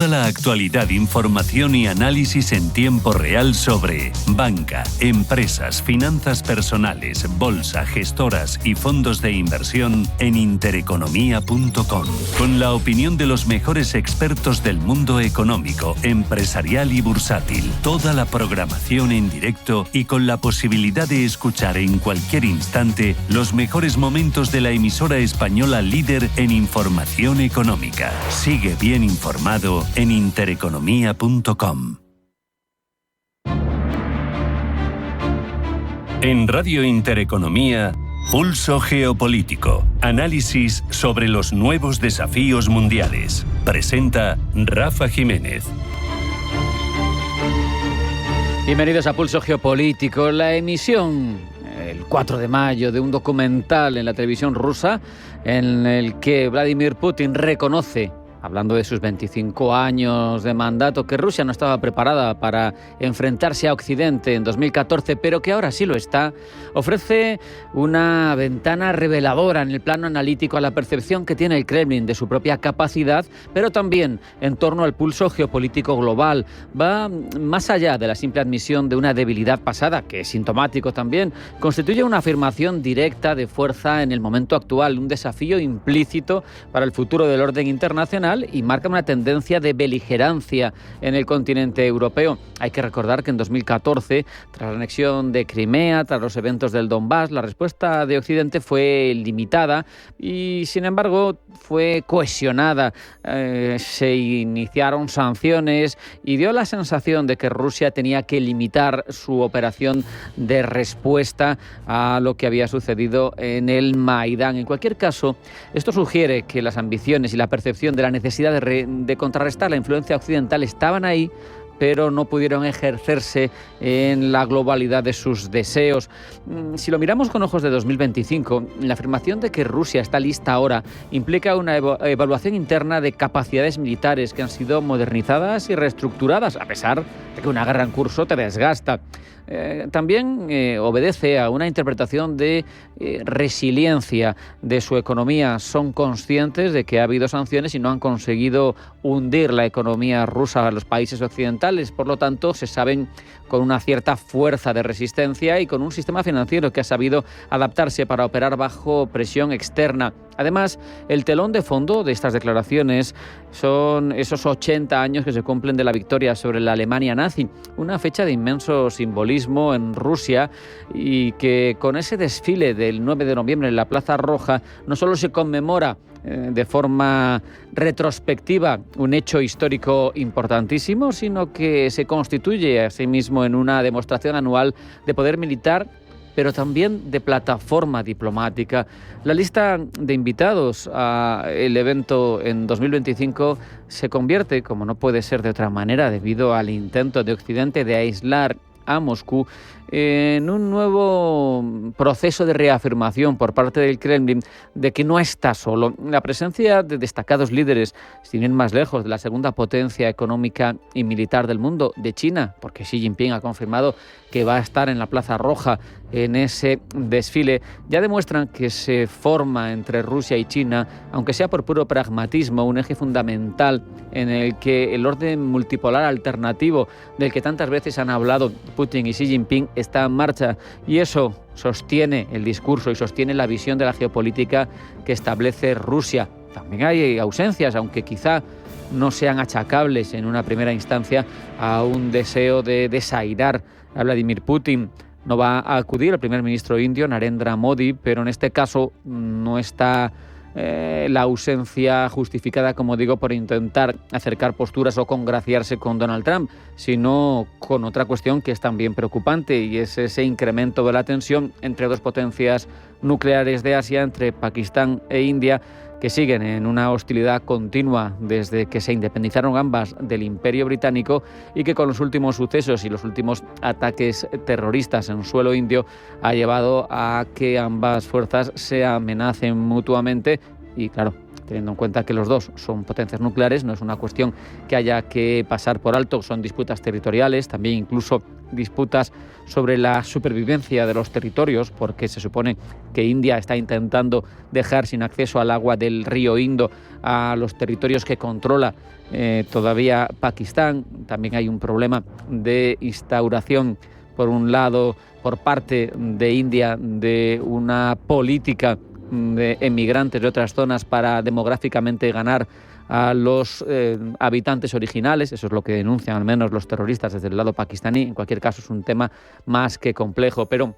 Toda la actualidad, información y análisis en tiempo real sobre banca, empresas, finanzas personales, bolsa, gestoras y fondos de inversión en intereconomía.com. Con la opinión de los mejores expertos del mundo económico, empresarial y bursátil. Toda la programación en directo y con la posibilidad de escuchar en cualquier instante los mejores momentos de la emisora española líder en información económica. Sigue bien informado en intereconomía.com. En Radio Intereconomía, Pulso Geopolítico. Análisis sobre los nuevos desafíos mundiales. Presenta Rafa Jiménez. Bienvenidos a Pulso Geopolítico, la emisión el 4 de mayo de un documental en la televisión rusa en el que Vladimir Putin reconoce, hablando de sus 25 años de mandato, que Rusia no estaba preparada para enfrentarse a Occidente en 2014, pero que ahora sí lo está. Ofrece una ventana reveladora en el plano analítico a la percepción que tiene el Kremlin de su propia capacidad, pero también en torno al pulso geopolítico global. Va más allá de la simple admisión de una debilidad pasada, que es sintomático también. Constituye una afirmación directa de fuerza en el momento actual, un desafío implícito para el futuro del orden internacional, y marca una tendencia de beligerancia en el continente europeo. Hay que recordar que en 2014, tras la anexión de Crimea, tras los eventos del Donbass, la respuesta de Occidente fue limitada y, sin embargo, fue cohesionada. Se iniciaron sanciones y dio la sensación de que Rusia tenía que limitar su operación de respuesta a lo que había sucedido en el Maidán. En cualquier caso, esto sugiere que las ambiciones y la percepción de la necesidad de contrarrestar la influencia occidental estaban ahí, pero no pudieron ejercerse en la globalidad de sus deseos. Si lo miramos con ojos de 2025, la afirmación de que Rusia está lista ahora implica una evaluación interna de capacidades militares que han sido modernizadas y reestructuradas, a pesar de que una guerra en curso te desgasta. También obedece a una interpretación de resiliencia de su economía. Son conscientes de que ha habido sanciones y no han conseguido hundir la economía rusa a los países occidentales. Por lo tanto, se saben con una cierta fuerza de resistencia y con un sistema financiero que ha sabido adaptarse para operar bajo presión externa. Además, el telón de fondo de estas declaraciones son esos 80 años que se cumplen de la victoria sobre la Alemania nazi, una fecha de inmenso simbolismo en Rusia, y que con ese desfile del 9 de noviembre en la Plaza Roja no solo se conmemora de forma retrospectiva un hecho histórico importantísimo, sino que se constituye asimismo en una demostración anual de poder militar, pero también de plataforma diplomática. La lista de invitados al evento en 2025 se convierte, como no puede ser de otra manera, debido al intento de Occidente de aislar a Moscú, en un nuevo proceso de reafirmación por parte del Kremlin de que no está solo. La presencia de destacados líderes, sin ir más lejos, de la segunda potencia económica y militar del mundo, de China, porque Xi Jinping ha confirmado que va a estar en la Plaza Roja en ese desfile, ya demuestran que se forma entre Rusia y China, aunque sea por puro pragmatismo, un eje fundamental en el que el orden multipolar alternativo del que tantas veces han hablado Putin y Xi Jinping está en marcha, y eso sostiene el discurso y sostiene la visión de la geopolítica que establece Rusia. También hay ausencias, aunque quizá no sean achacables en una primera instancia a un deseo de desairar a Vladimir Putin. No va a acudir el primer ministro indio, Narendra Modi, pero en este caso no está la ausencia justificada, como digo, por intentar acercar posturas o congraciarse con Donald Trump, sino con otra cuestión que es también preocupante, y es ese incremento de la tensión entre dos potencias nucleares de Asia, entre Pakistán e India, que siguen en una hostilidad continua desde que se independizaron ambas del Imperio Británico, y que con los últimos sucesos y los últimos ataques terroristas en suelo indio ha llevado a que ambas fuerzas se amenacen mutuamente y, claro, teniendo en cuenta que los dos son potencias nucleares. No es una cuestión que haya que pasar por alto, son disputas territoriales, también incluso disputas sobre la supervivencia de los territorios, porque se supone que India está intentando dejar sin acceso al agua del río Indo a los territorios que controla todavía Pakistán. También hay un problema de instauración, por un lado, por parte de India, de una política de emigrantes de otras zonas para demográficamente ganar a los habitantes originales. Eso es lo que denuncian al menos los terroristas desde el lado pakistaní. En cualquier caso, es un tema más que complejo. Pero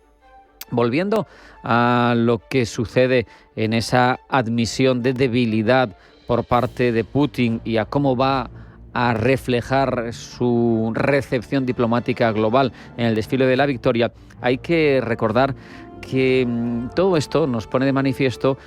volviendo a lo que sucede en esa admisión de debilidad por parte de Putin y a cómo va a reflejar su recepción diplomática global en el desfile de la victoria, hay que recordar que todo esto nos pone de manifiesto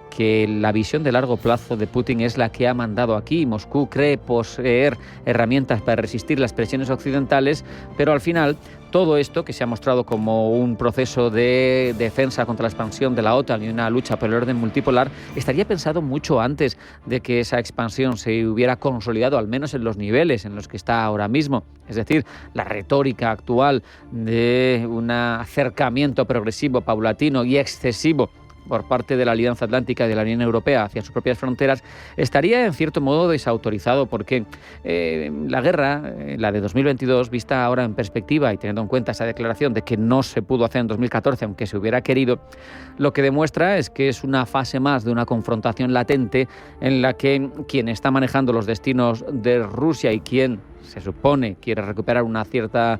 que la visión de largo plazo de Putin es la que ha mandado aquí. Moscú cree poseer herramientas para resistir las presiones occidentales, pero al final todo esto, que se ha mostrado como un proceso de defensa contra la expansión de la OTAN y una lucha por el orden multipolar, estaría pensado mucho antes de que esa expansión se hubiera consolidado, al menos en los niveles en los que está ahora mismo. Es decir, la retórica actual de un acercamiento progresivo, paulatino y excesivo por parte de la Alianza Atlántica y de la Unión Europea hacia sus propias fronteras, estaría en cierto modo desautorizado, porque la guerra, la de 2022, vista ahora en perspectiva y teniendo en cuenta esa declaración de que no se pudo hacer en 2014, aunque se hubiera querido, lo que demuestra es que es una fase más de una confrontación latente en la que quien está manejando los destinos de Rusia y quien se supone quiere recuperar una cierta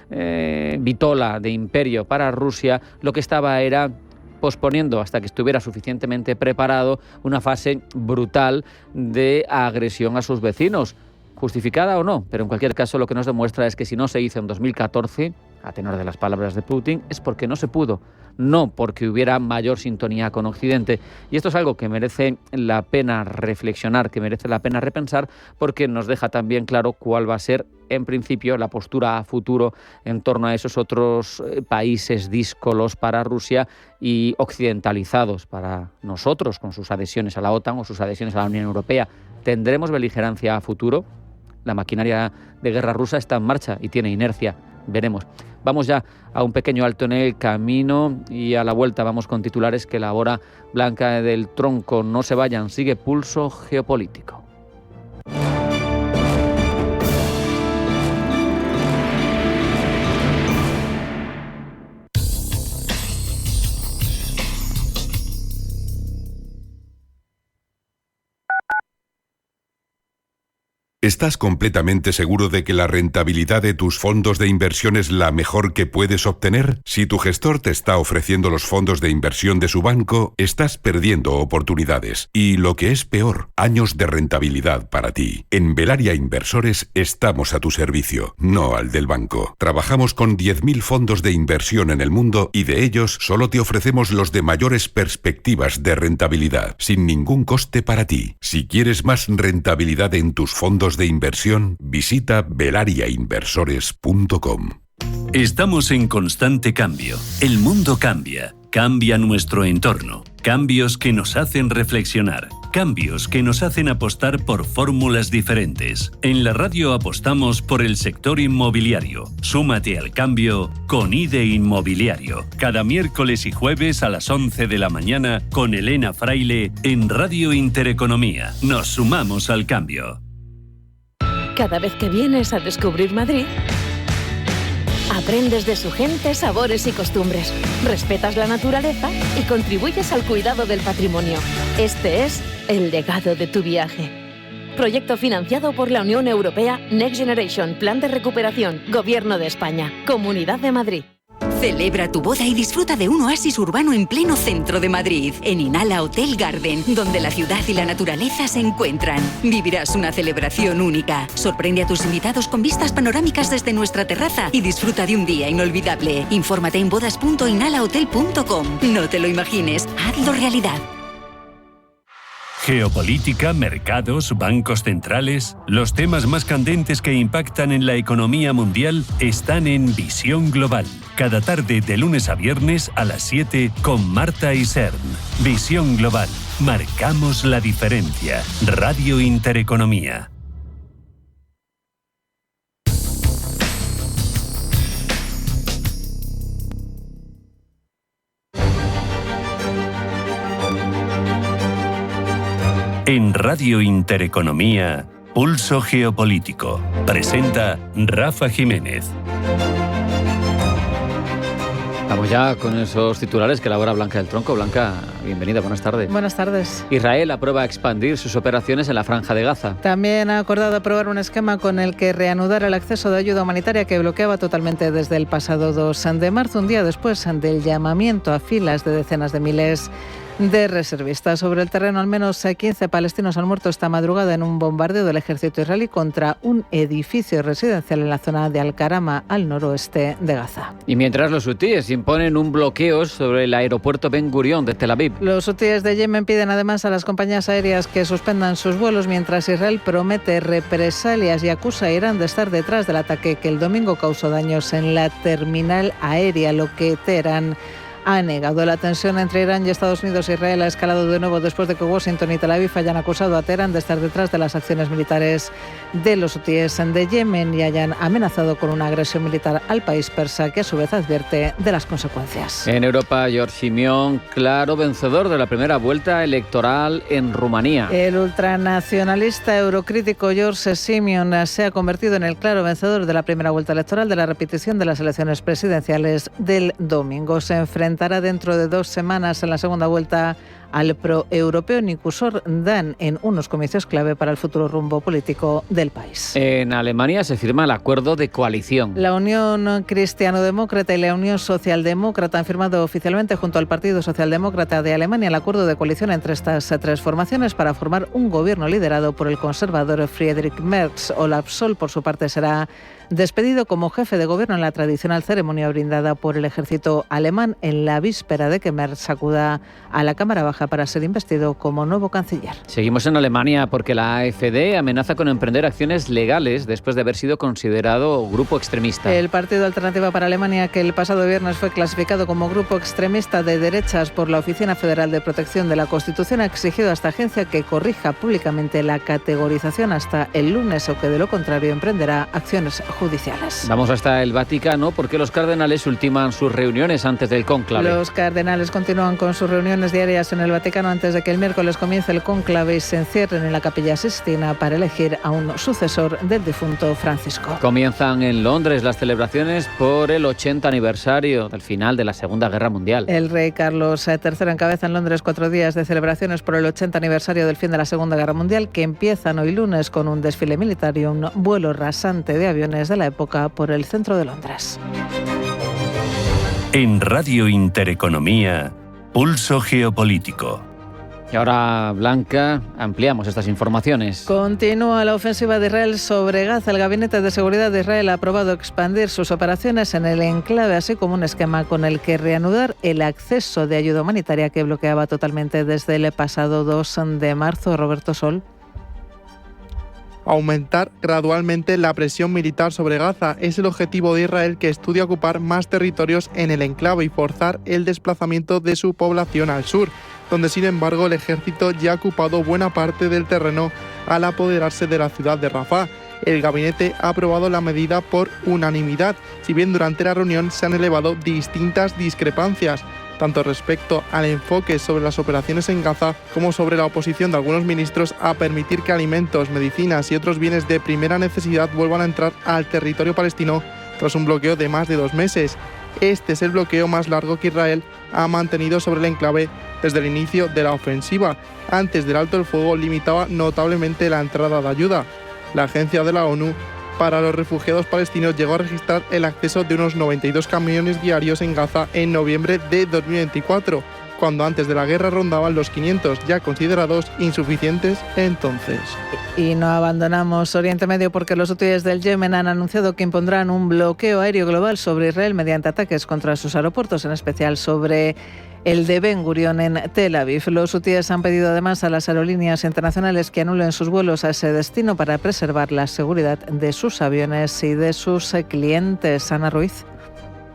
vitola de imperio para Rusia, lo que estaba era posponiendo hasta que estuviera suficientemente preparado una fase brutal de agresión a sus vecinos, justificada o no, pero en cualquier caso lo que nos demuestra es que si no se hizo en 2014, a tenor de las palabras de Putin, es porque no se pudo, no porque hubiera mayor sintonía con Occidente. Y esto es algo que merece la pena reflexionar, que merece la pena repensar, porque nos deja también claro cuál va a ser, en principio, la postura a futuro en torno a esos otros países díscolos para Rusia y occidentalizados para nosotros, con sus adhesiones a la OTAN o sus adhesiones a la Unión Europea. ¿Tendremos beligerancia a futuro? La maquinaria de guerra rusa está en marcha y tiene inercia. Veremos. Vamos ya a un pequeño alto en el camino y a la vuelta vamos con titulares que elabora Blanca del Tronco. No se vayan, sigue Pulso Geopolítico. ¿Estás completamente seguro de que la rentabilidad de tus fondos de inversión es la mejor que puedes obtener? Si tu gestor te está ofreciendo los fondos de inversión de su banco, estás perdiendo oportunidades. Y lo que es peor, años de rentabilidad para ti. En Velaria Inversores estamos a tu servicio, no al del banco. Trabajamos con 10.000 fondos de inversión en el mundo y de ellos solo te ofrecemos los de mayores perspectivas de rentabilidad, sin ningún coste para ti. Si quieres más rentabilidad en tus fondos de inversión, visita velariainversores.com. Estamos en constante cambio. El mundo cambia. Cambia nuestro entorno. Cambios que nos hacen reflexionar. Cambios que nos hacen apostar por fórmulas diferentes. En la radio apostamos por el sector inmobiliario. Súmate al cambio con IDE Inmobiliario. Cada miércoles y jueves a las 11 de la mañana con Elena Fraile en Radio Intereconomía. Nos sumamos al cambio. Cada vez que vienes a descubrir Madrid, aprendes de su gente, sabores y costumbres, respetas la naturaleza y contribuyes al cuidado del patrimonio. Este es el legado de tu viaje. Proyecto financiado por la Unión Europea Next Generation, Plan de Recuperación, Gobierno de España, Comunidad de Madrid. Celebra tu boda y disfruta de un oasis urbano en pleno centro de Madrid, en Inala Hotel Garden, donde la ciudad y la naturaleza se encuentran. Vivirás una celebración única. Sorprende a tus invitados con vistas panorámicas desde nuestra terraza y disfruta de un día inolvidable. Infórmate en bodas.inalahotel.com. No te lo imagines, hazlo realidad. Geopolítica, mercados, bancos centrales. Los temas más candentes que impactan en la economía mundial están en Visión Global. Cada tarde de lunes a viernes a las 7 con Marta Isern. Visión Global. Marcamos la diferencia. Radio Intereconomía. En Radio Intereconomía, Pulso Geopolítico. Presenta Rafa Jiménez. Vamos ya con esos titulares que elabora Blanca del Tronco. Blanca, bienvenida, buenas tardes. Buenas tardes. Israel aprueba expandir sus operaciones en la Franja de Gaza. También ha acordado aprobar un esquema con el que reanudar el acceso de ayuda humanitaria que bloqueaba totalmente desde el pasado 2 de marzo, un día después del llamamiento a filas de decenas de miles de reservistas. Sobre el terreno, al menos 15 palestinos han muerto esta madrugada en un bombardeo del ejército israelí contra un edificio residencial en la zona de Al-Karama, al noroeste de Gaza. Y mientras los hutíes imponen un bloqueo sobre el aeropuerto Ben Gurión de Tel Aviv. Los hutíes de Yemen piden además a las compañías aéreas que suspendan sus vuelos, mientras Israel promete represalias y acusa a Irán de estar detrás del ataque que el domingo causó daños en la terminal aérea, lo que Teherán ha negado. La tensión entre Irán y Estados Unidos e Israel ha escalado de nuevo después de que Washington y Tel Aviv hayan acusado a Teherán de estar detrás de las acciones militares de los hutíes de Yemen y hayan amenazado con una agresión militar al país persa, que a su vez advierte de las consecuencias. En Europa, Giorgos Simión, claro vencedor de la primera vuelta electoral en Rumanía. El ultranacionalista eurocrítico Giorgos Simión se ha convertido en el claro vencedor de la primera vuelta electoral de la repetición de las elecciones presidenciales del domingo. Se enfrentará dentro de 2 semanas en la segunda vuelta al pro-europeo Nikusor Dan en unos comicios clave para el futuro rumbo político del país. En Alemania se firma el acuerdo de coalición. La Unión Cristiano-Demócrata y la Unión Socialdemócrata han firmado oficialmente junto al Partido Socialdemócrata de Alemania el acuerdo de coalición entre estas 3 formaciones para formar un gobierno liderado por el conservador Friedrich Merz. Olaf Scholz, por su parte, será despedido como jefe de gobierno en la tradicional ceremonia brindada por el ejército alemán en la víspera de que Merz acuda a la Cámara Baja para ser investido como nuevo canciller. Seguimos en Alemania porque la AfD amenaza con emprender acciones legales después de haber sido considerado grupo extremista. El Partido Alternativa para Alemania, que el pasado viernes fue clasificado como grupo extremista de derechas por la Oficina Federal de Protección de la Constitución, ha exigido a esta agencia que corrija públicamente la categorización hasta el lunes, o que de lo contrario emprenderá acciones judiciales. Vamos hasta el Vaticano porque los cardenales ultiman sus reuniones antes del cónclave. Los cardenales continúan con sus reuniones diarias en el Vaticano antes de que el miércoles comience el cónclave y se encierren en la Capilla Sixtina para elegir a un sucesor del difunto Francisco. Comienzan en Londres las celebraciones por el 80 aniversario del final de la Segunda Guerra Mundial. El rey Carlos III encabeza en Londres 4 días de celebraciones por el 80 aniversario del fin de la Segunda Guerra Mundial, que empiezan hoy lunes con un desfile militar y un vuelo rasante de aviones de la época por el centro de Londres. En Radio Intereconomía, Pulso Geopolítico. Y ahora, Blanca, ampliamos estas informaciones. Continúa la ofensiva de Israel sobre Gaza. El Gabinete de Seguridad de Israel ha aprobado expandir sus operaciones en el enclave, así como un esquema con el que reanudar el acceso de ayuda humanitaria que bloqueaba totalmente desde el pasado 2 de marzo. Roberto Sol. Aumentar gradualmente la presión militar sobre Gaza es el objetivo de Israel, que estudia ocupar más territorios en el enclave y forzar el desplazamiento de su población al sur, donde sin embargo el ejército ya ha ocupado buena parte del terreno al apoderarse de la ciudad de Rafah. El gabinete ha aprobado la medida por unanimidad, si bien durante la reunión se han elevado distintas discrepancias, tanto respecto al enfoque sobre las operaciones en Gaza como sobre la oposición de algunos ministros a permitir que alimentos, medicinas y otros bienes de primera necesidad vuelvan a entrar al territorio palestino tras un bloqueo de más de 2 meses. Este es el bloqueo más largo que Israel ha mantenido sobre el enclave desde el inicio de la ofensiva. Antes del alto el fuego limitaba notablemente la entrada de ayuda. La agencia de la ONU para los refugiados palestinos llegó a registrar el acceso de unos 92 camiones diarios en Gaza en noviembre de 2024. cuando antes de la guerra rondaban los 500, ya considerados insuficientes entonces. Y no abandonamos Oriente Medio porque los hutíes del Yemen han anunciado que impondrán un bloqueo aéreo global sobre Israel mediante ataques contra sus aeropuertos, en especial sobre el de Ben Gurion en Tel Aviv. Los hutíes han pedido además a las aerolíneas internacionales que anulen sus vuelos a ese destino para preservar la seguridad de sus aviones y de sus clientes. Ana Ruiz.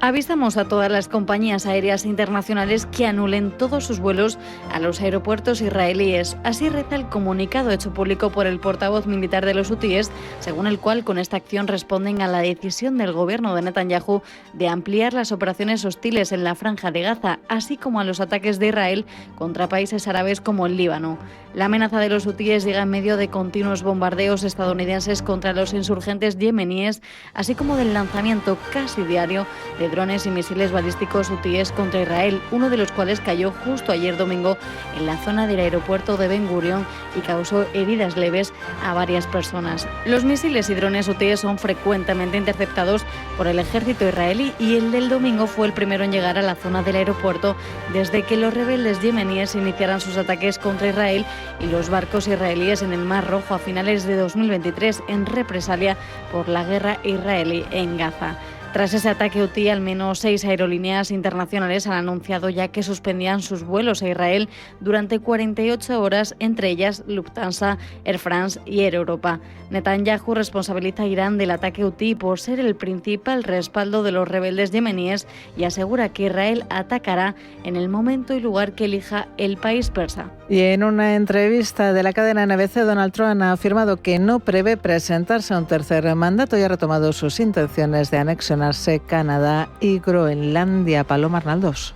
Avisamos a todas las compañías aéreas internacionales que anulen todos sus vuelos a los aeropuertos israelíes. Así reza el comunicado hecho público por el portavoz militar de los hutíes, según el cual con esta acción responden a la decisión del gobierno de Netanyahu de ampliar las operaciones hostiles en la Franja de Gaza, así como a los ataques de Israel contra países árabes como el Líbano. La amenaza de los hutíes llega en medio de continuos bombardeos estadounidenses contra los insurgentes yemeníes, así como del lanzamiento casi diario de drones y misiles balísticos hutíes contra Israel, uno de los cuales cayó justo ayer domingo en la zona del aeropuerto de Ben Gurion y causó heridas leves a varias personas. Los misiles y drones hutíes son frecuentemente interceptados por el ejército israelí y el del domingo fue el primero en llegar a la zona del aeropuerto desde que los rebeldes yemeníes iniciaran sus ataques contra Israel y los barcos israelíes en el Mar Rojo a finales de 2023 en represalia por la guerra israelí en Gaza. Tras ese ataque hutí, al menos 6 aerolíneas internacionales han anunciado ya que suspendían sus vuelos a Israel durante 48 horas, entre ellas Lufthansa, Air France y Air Europa. Netanyahu responsabiliza a Irán del ataque hutí por ser el principal respaldo de los rebeldes yemeníes y asegura que Israel atacará en el momento y lugar que elija el país persa. Y en una entrevista de la cadena NBC, Donald Trump ha afirmado que no prevé presentarse a un tercer mandato y ha retomado sus intenciones de anexión Canadá y Groenlandia. Paloma Arnaldos.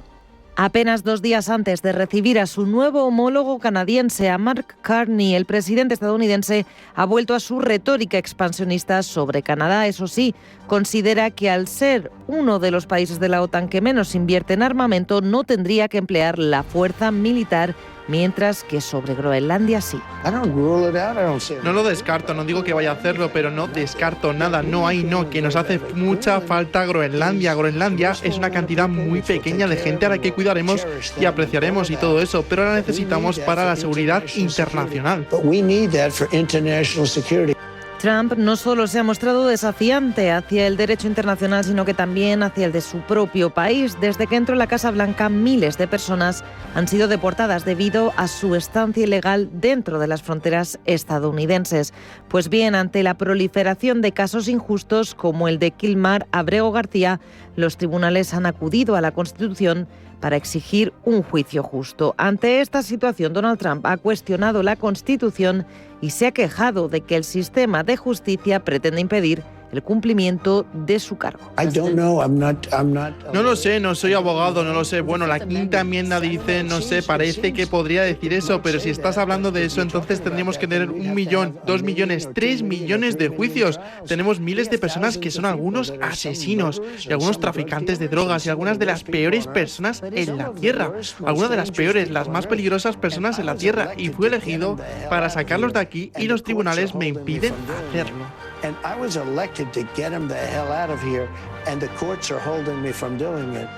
Apenas 2 días antes de recibir a su nuevo homólogo canadiense, a Mark Carney, el presidente estadounidense ha vuelto a su retórica expansionista sobre Canadá. Eso sí, considera que al ser uno de los países de la OTAN que menos invierte en armamento, no tendría que emplear la fuerza militar, mientras que sobre Groenlandia sí. No lo descarto, no digo que vaya a hacerlo, pero no descarto nada, que nos hace mucha falta Groenlandia. Groenlandia es una cantidad muy pequeña de gente a la que cuidaremos y apreciaremos y todo eso, pero la necesitamos para la seguridad internacional. Trump no solo se ha mostrado desafiante hacia el derecho internacional, sino que también hacia el de su propio país. Desde que entró en la Casa Blanca, miles de personas han sido deportadas debido a su estancia ilegal dentro de las fronteras estadounidenses. Pues bien, ante la proliferación de casos injustos como el de Kilmar Abrego García, los tribunales han acudido a la Constitución para exigir un juicio justo. Ante esta situación, Donald Trump ha cuestionado la Constitución y se ha quejado de que el sistema de justicia pretende impedir el cumplimiento de su cargo. No lo sé, no soy abogado, no lo sé. Bueno, la quinta enmienda dice, no sé, parece que podría decir eso, pero si estás hablando de eso, entonces tendríamos que tener 1 millón, 2 millones, 3 millones de juicios. Tenemos miles de personas que son algunos asesinos y algunos traficantes de drogas y algunas de las peores personas en la Tierra. Algunas de las peores, las más peligrosas personas en la Tierra. Y fui elegido para sacarlos de aquí y los tribunales me impiden hacerlo. And I was elected to get him the hell out of here, and the courts are holding me from doing it.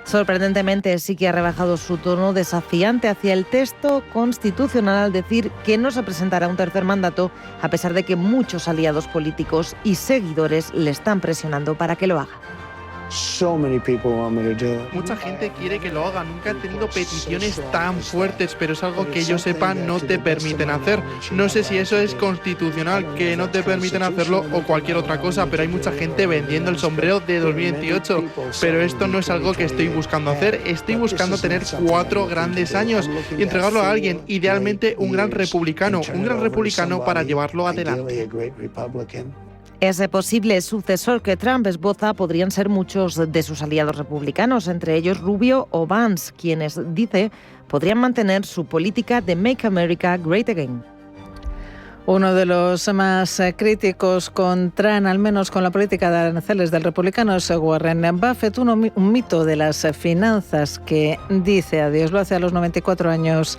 Sorprendentemente sí que ha rebajado su tono desafiante hacia el texto constitucional al decir que no se presentará un tercer mandato, a pesar de que muchos aliados políticos y seguidores le están presionando para que lo haga. Mucha gente quiere que lo haga. Nunca he tenido peticiones tan fuertes, pero es algo que yo sepa no te permiten hacer. No sé si eso es constitucional, que no te permiten hacerlo o cualquier otra cosa, pero hay mucha gente vendiendo el sombrero de 2028. Pero esto no es algo que estoy buscando hacer. Estoy buscando tener 4 grandes años y entregarlo a alguien, idealmente un gran republicano para llevarlo adelante. Ese posible sucesor que Trump esboza podrían ser muchos de sus aliados republicanos, entre ellos Rubio o Vance, quienes, dice, podrían mantener su política de Make America Great Again. Uno de los más críticos con Trump, al menos con la política de aranceles del republicano, es Warren Buffett, un mito de las finanzas que dice adiós. Lo hace a los 94 años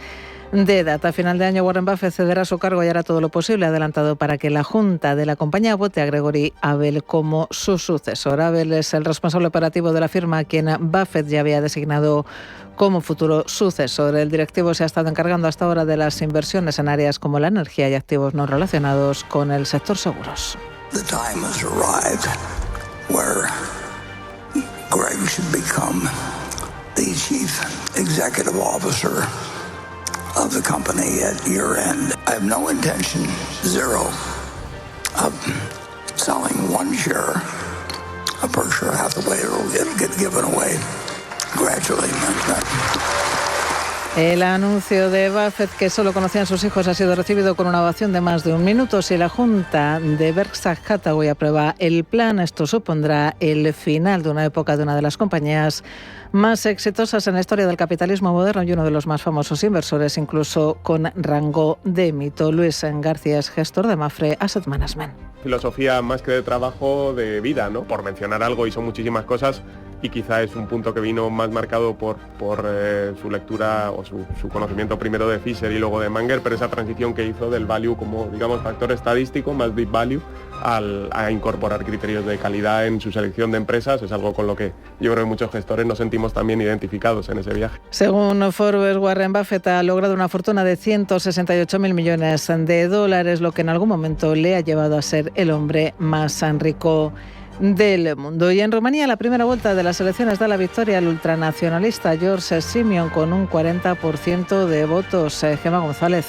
de edad. A final de año, Warren Buffett cederá su cargo y hará todo lo posible adelantado para que la Junta de la compañía vote a Gregory Abel como su sucesor. Abel es el responsable operativo de la firma, a quien Buffett ya había designado como futuro sucesor. El directivo se ha estado encargando hasta ahora de las inversiones en áreas como la energía y activos no relacionados con el sector seguros. The time has arrived where Greg should become the chief executive officer of the company at year end. I have no intention, zero, of selling one share of Berkshire Hathaway. It'll get given away gradually. El anuncio de Buffett, que solo conocían sus hijos, ha sido recibido con una ovación de más de un minuto. Si la Junta de Berkshire Hathaway aprueba el plan, esto supondrá el final de una época de una de las compañías más exitosas en la historia del capitalismo moderno y uno de los más famosos inversores, incluso con rango de mito. Luis García es gestor de Mafre Asset Management. Filosofía más que de trabajo, de vida, ¿no? Por mencionar algo, y son muchísimas cosas, y quizá es un punto que vino más marcado por su lectura o su conocimiento primero de Fisher y luego de Munger, pero esa transición que hizo del value como, digamos, factor estadístico, más deep value, a incorporar criterios de calidad en su selección de empresas, es algo con lo que yo creo que muchos gestores nos sentimos también identificados en ese viaje. Según Forbes, Warren Buffett ha logrado una fortuna de 168.000 millones de dólares, lo que en algún momento le ha llevado a ser el hombre más rico del mundo. Y en Rumanía, la primera vuelta de las elecciones da la victoria al ultranacionalista George Simion con un 40% de votos. Gemma González.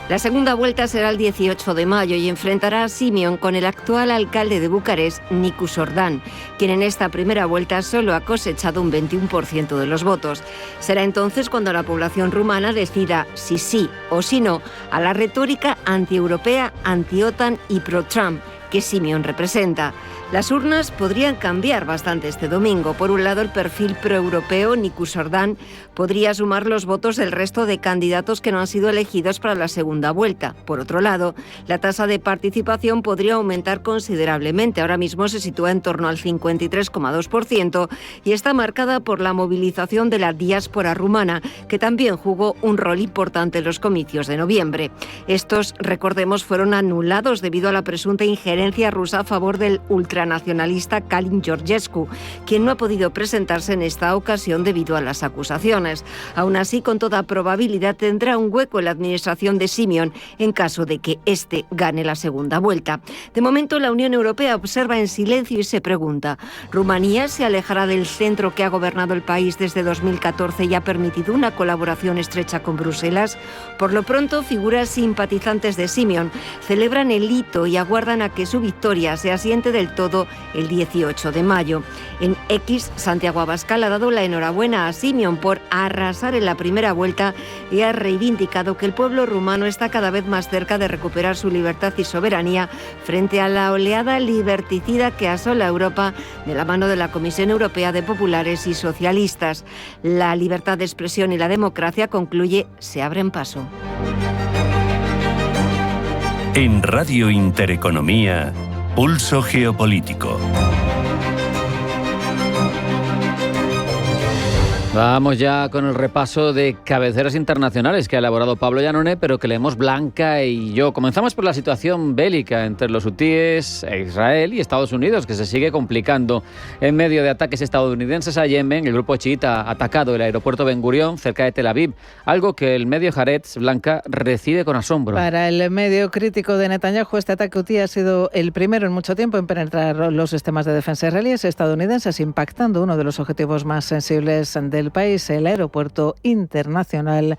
La segunda vuelta será el 18 de mayo y enfrentará a Simion con el actual alcalde de Bucarest, Nicu Sordan, quien en esta primera vuelta solo ha cosechado un 21% de los votos. Será entonces cuando la población rumana decida si sí o si no a la retórica antieuropea, anti-OTAN y pro-Trump que Simion representa. Las urnas podrían cambiar bastante este domingo. Por un lado, el perfil proeuropeo, Nicu Sordan, podría sumar los votos del resto de candidatos que no han sido elegidos para la segunda vuelta. Por otro lado, la tasa de participación podría aumentar considerablemente. Ahora mismo se sitúa en torno al 53,2% y está marcada por la movilización de la diáspora rumana, que también jugó un rol importante en los comicios de noviembre. Estos, recordemos, fueron anulados debido a la presunta injerencia rusa a favor del ultranacionalista Kalin Georgescu, quien no ha podido presentarse en esta ocasión debido a las acusaciones. Aún así, con toda probabilidad tendrá un hueco en la administración de Simion en caso de que éste gane la segunda vuelta. De momento, la Unión Europea observa en silencio y se pregunta: ¿Rumanía se alejará del centro que ha gobernado el país desde 2014 y ha permitido una colaboración estrecha con Bruselas? Por lo pronto, figuras simpatizantes de Simion celebran el hito y aguardan a que su victoria se asiente del todo el 18 de mayo. En X, Santiago Abascal ha dado la enhorabuena a Simion por arrasar en la primera vuelta y ha reivindicado que el pueblo rumano está cada vez más cerca de recuperar su libertad y soberanía frente a la oleada liberticida que asola Europa de la mano de la Comisión Europea de Populares y Socialistas. La libertad de expresión y la democracia, concluye, se abren paso. En Radio Intereconomía, Pulso Geopolítico. Vamos ya con el repaso de cabeceras internacionales que ha elaborado Pablo Llanonet, pero que leemos Blanca y yo. Comenzamos por la situación bélica entre los hutíes, Israel y Estados Unidos, que se sigue complicando en medio de ataques estadounidenses a Yemen. El grupo chiita ha atacado el aeropuerto Ben Gurión, cerca de Tel Aviv, algo que el medio Haaretz, Blanca, recibe con asombro. Para el medio crítico de Netanyahu, este ataque hutí ha sido el primero en mucho tiempo en penetrar los sistemas de defensa israelíes y estadounidenses, impactando uno de los objetivos más sensibles del país, el aeropuerto internacional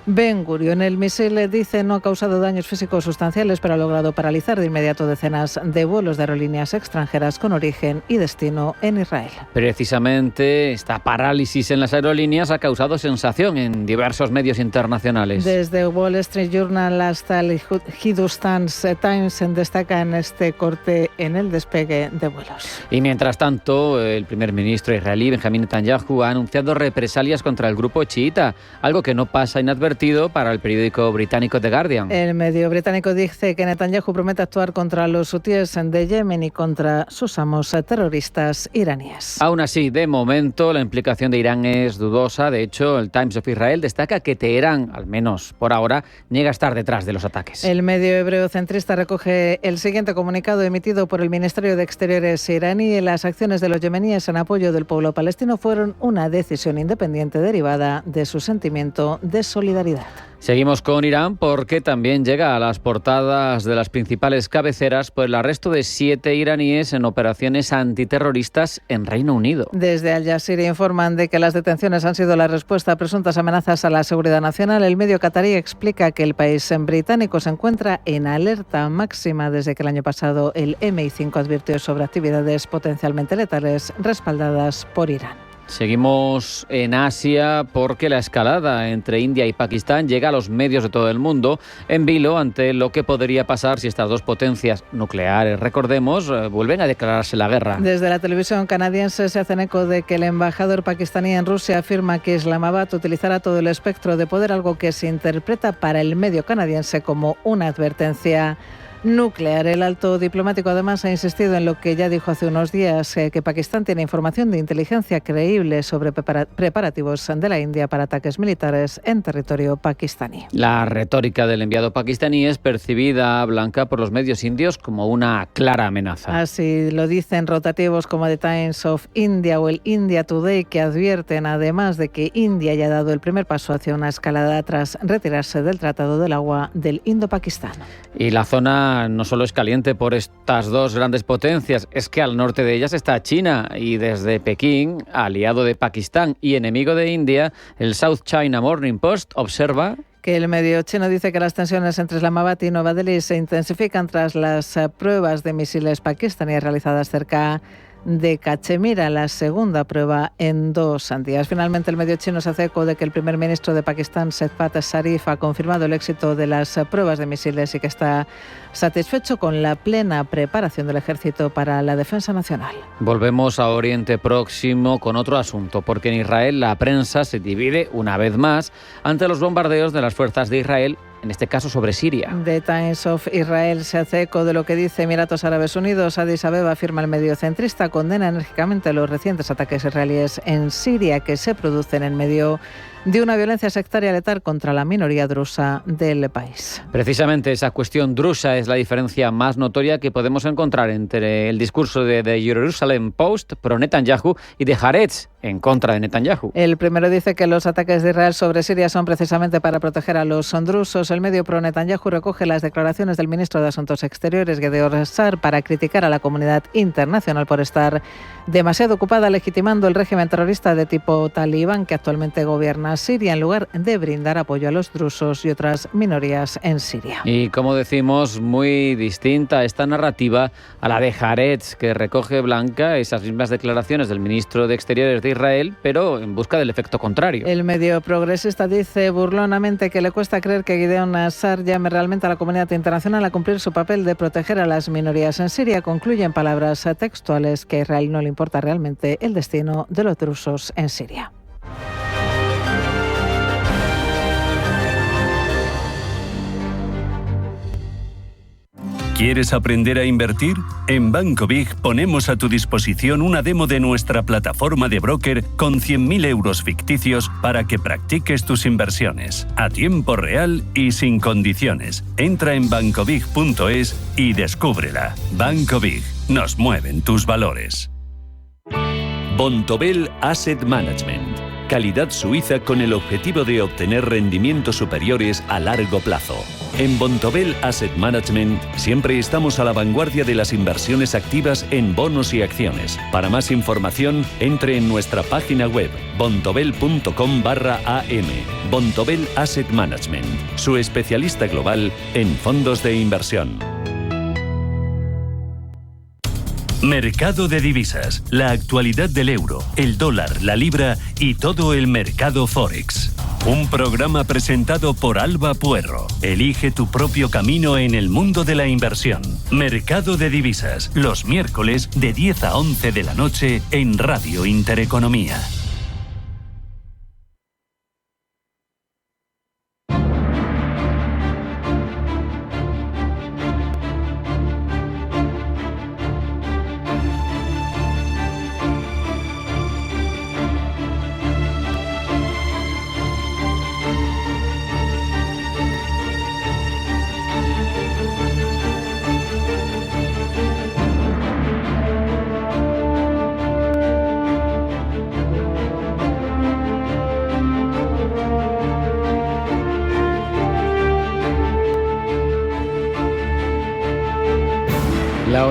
Ben Gurión. El misil, dice, no ha causado daños físicos sustanciales, pero ha logrado paralizar de inmediato decenas de vuelos de aerolíneas extranjeras con origen y destino en Israel. Precisamente esta parálisis en las aerolíneas ha causado sensación en diversos medios internacionales. Desde Wall Street Journal hasta el Hindustan Times destacan este corte en el despegue de vuelos. Y mientras tanto, el primer ministro israelí, Benjamin Netanyahu, ha anunciado represalias contra el grupo chiita, algo que no pasa inadvertido controvertido para el periódico británico The Guardian. El medio británico dice que Netanyahu promete actuar contra los hutíes de Yemen y contra sus amos terroristas iraníes. Aún así, de momento, la implicación de Irán es dudosa. De hecho, el Times of Israel destaca que Teherán, al menos por ahora, niega estar detrás de los ataques. El medio hebreo centrista recoge el siguiente comunicado emitido por el Ministerio de Exteriores iraní: las acciones de los yemeníes en apoyo del pueblo palestino fueron una decisión independiente derivada de su sentimiento de solidaridad. Seguimos con Irán porque también llega a las portadas de las principales cabeceras por el arresto de 7 iraníes en operaciones antiterroristas en Reino Unido. Desde Al Jazeera informan de que las detenciones han sido la respuesta a presuntas amenazas a la seguridad nacional. El medio catarí explica que el país británico se encuentra en alerta máxima desde que el año pasado el MI5 advirtió sobre actividades potencialmente letales respaldadas por Irán. Seguimos en Asia porque la escalada entre India y Pakistán llega a los medios de todo el mundo en vilo ante lo que podría pasar si estas dos potencias nucleares, recordemos, vuelven a declararse la guerra. Desde la televisión canadiense se hacen eco de que el embajador pakistaní en Rusia afirma que Islamabad utilizará todo el espectro de poder, algo que se interpreta para el medio canadiense como una advertencia nuclear. El alto diplomático además ha insistido en lo que ya dijo hace unos días, que Pakistán tiene información de inteligencia creíble sobre preparativos de la India para ataques militares en territorio pakistaní. La retórica del enviado pakistaní es percibida, Blanca, por los medios indios como una clara amenaza. Así lo dicen rotativos como The Times of India o el India Today, que advierten además de que India ya ha dado el primer paso hacia una escalada tras retirarse del Tratado del Agua del Indo-Pakistán. Y la zona no solo es caliente por estas dos grandes potencias, es que al norte de ellas está China y desde Pekín, aliado de Pakistán y enemigo de India, el South China Morning Post observa que el medio chino dice que las tensiones entre Islamabad y Nueva Delhi se intensifican tras las pruebas de misiles pakistaníes realizadas cerca de Cachemira, la segunda prueba en 2 días. Finalmente, el medio chino se hace eco de que el primer ministro de Pakistán, Shehbaz Sharif, ha confirmado el éxito de las pruebas de misiles y que está satisfecho con la plena preparación del ejército para la defensa nacional. Volvemos a Oriente Próximo con otro asunto, porque en Israel la prensa se divide una vez más ante los bombardeos de las fuerzas de Israel, en este caso sobre Siria. The Times of Israel se hace eco de lo que dice Emiratos Árabes Unidos. Addis Abeba, afirma el medio centrista, condena enérgicamente los recientes ataques israelíes en Siria que se producen en medio de una violencia sectaria letal contra la minoría drusa del país. Precisamente esa cuestión drusa es la diferencia más notoria que podemos encontrar entre el discurso de The Jerusalem Post pro Netanyahu y de Haaretz en contra de Netanyahu. El primero dice que los ataques de Israel sobre Siria son precisamente para proteger a los drusos. El medio pro Netanyahu recoge las declaraciones del ministro de Asuntos Exteriores, Gideon Sa'ar, para criticar a la comunidad internacional por estar demasiado ocupada legitimando el régimen terrorista de tipo talibán que actualmente gobierna Siria, en lugar de brindar apoyo a los drusos y otras minorías en Siria. Y como decimos, muy distinta esta narrativa a la de Haaretz, que recoge, Blanca, esas mismas declaraciones del ministro de Exteriores de Israel, pero en busca del efecto contrario. El medio progresista dice burlonamente que le cuesta creer que Gideon Sa'ar llame realmente a la comunidad internacional a cumplir su papel de proteger a las minorías en Siria. Concluye en palabras textuales que a Israel no le importa realmente el destino de los drusos en Siria. ¿Quieres aprender a invertir? En Banco Big ponemos a tu disposición una demo de nuestra plataforma de broker con 100.000 euros ficticios para que practiques tus inversiones a tiempo real y sin condiciones. Entra en bancobig.es y descúbrela. Banco Big. Nos mueven tus valores. Bontobel Asset Management. Calidad suiza con el objetivo de obtener rendimientos superiores a largo plazo. En Bontobel Asset Management siempre estamos a la vanguardia de las inversiones activas en bonos y acciones. Para más información, entre en nuestra página web bontobel.com/am. Bontobel Asset Management, su especialista global en fondos de inversión. Mercado de divisas, la actualidad del euro, el dólar, la libra y todo el mercado Forex. Un programa presentado por Alba Puerro. Elige tu propio camino en el mundo de la inversión. Mercado de divisas, los miércoles de 10 a 11 de la noche en Radio Intereconomía.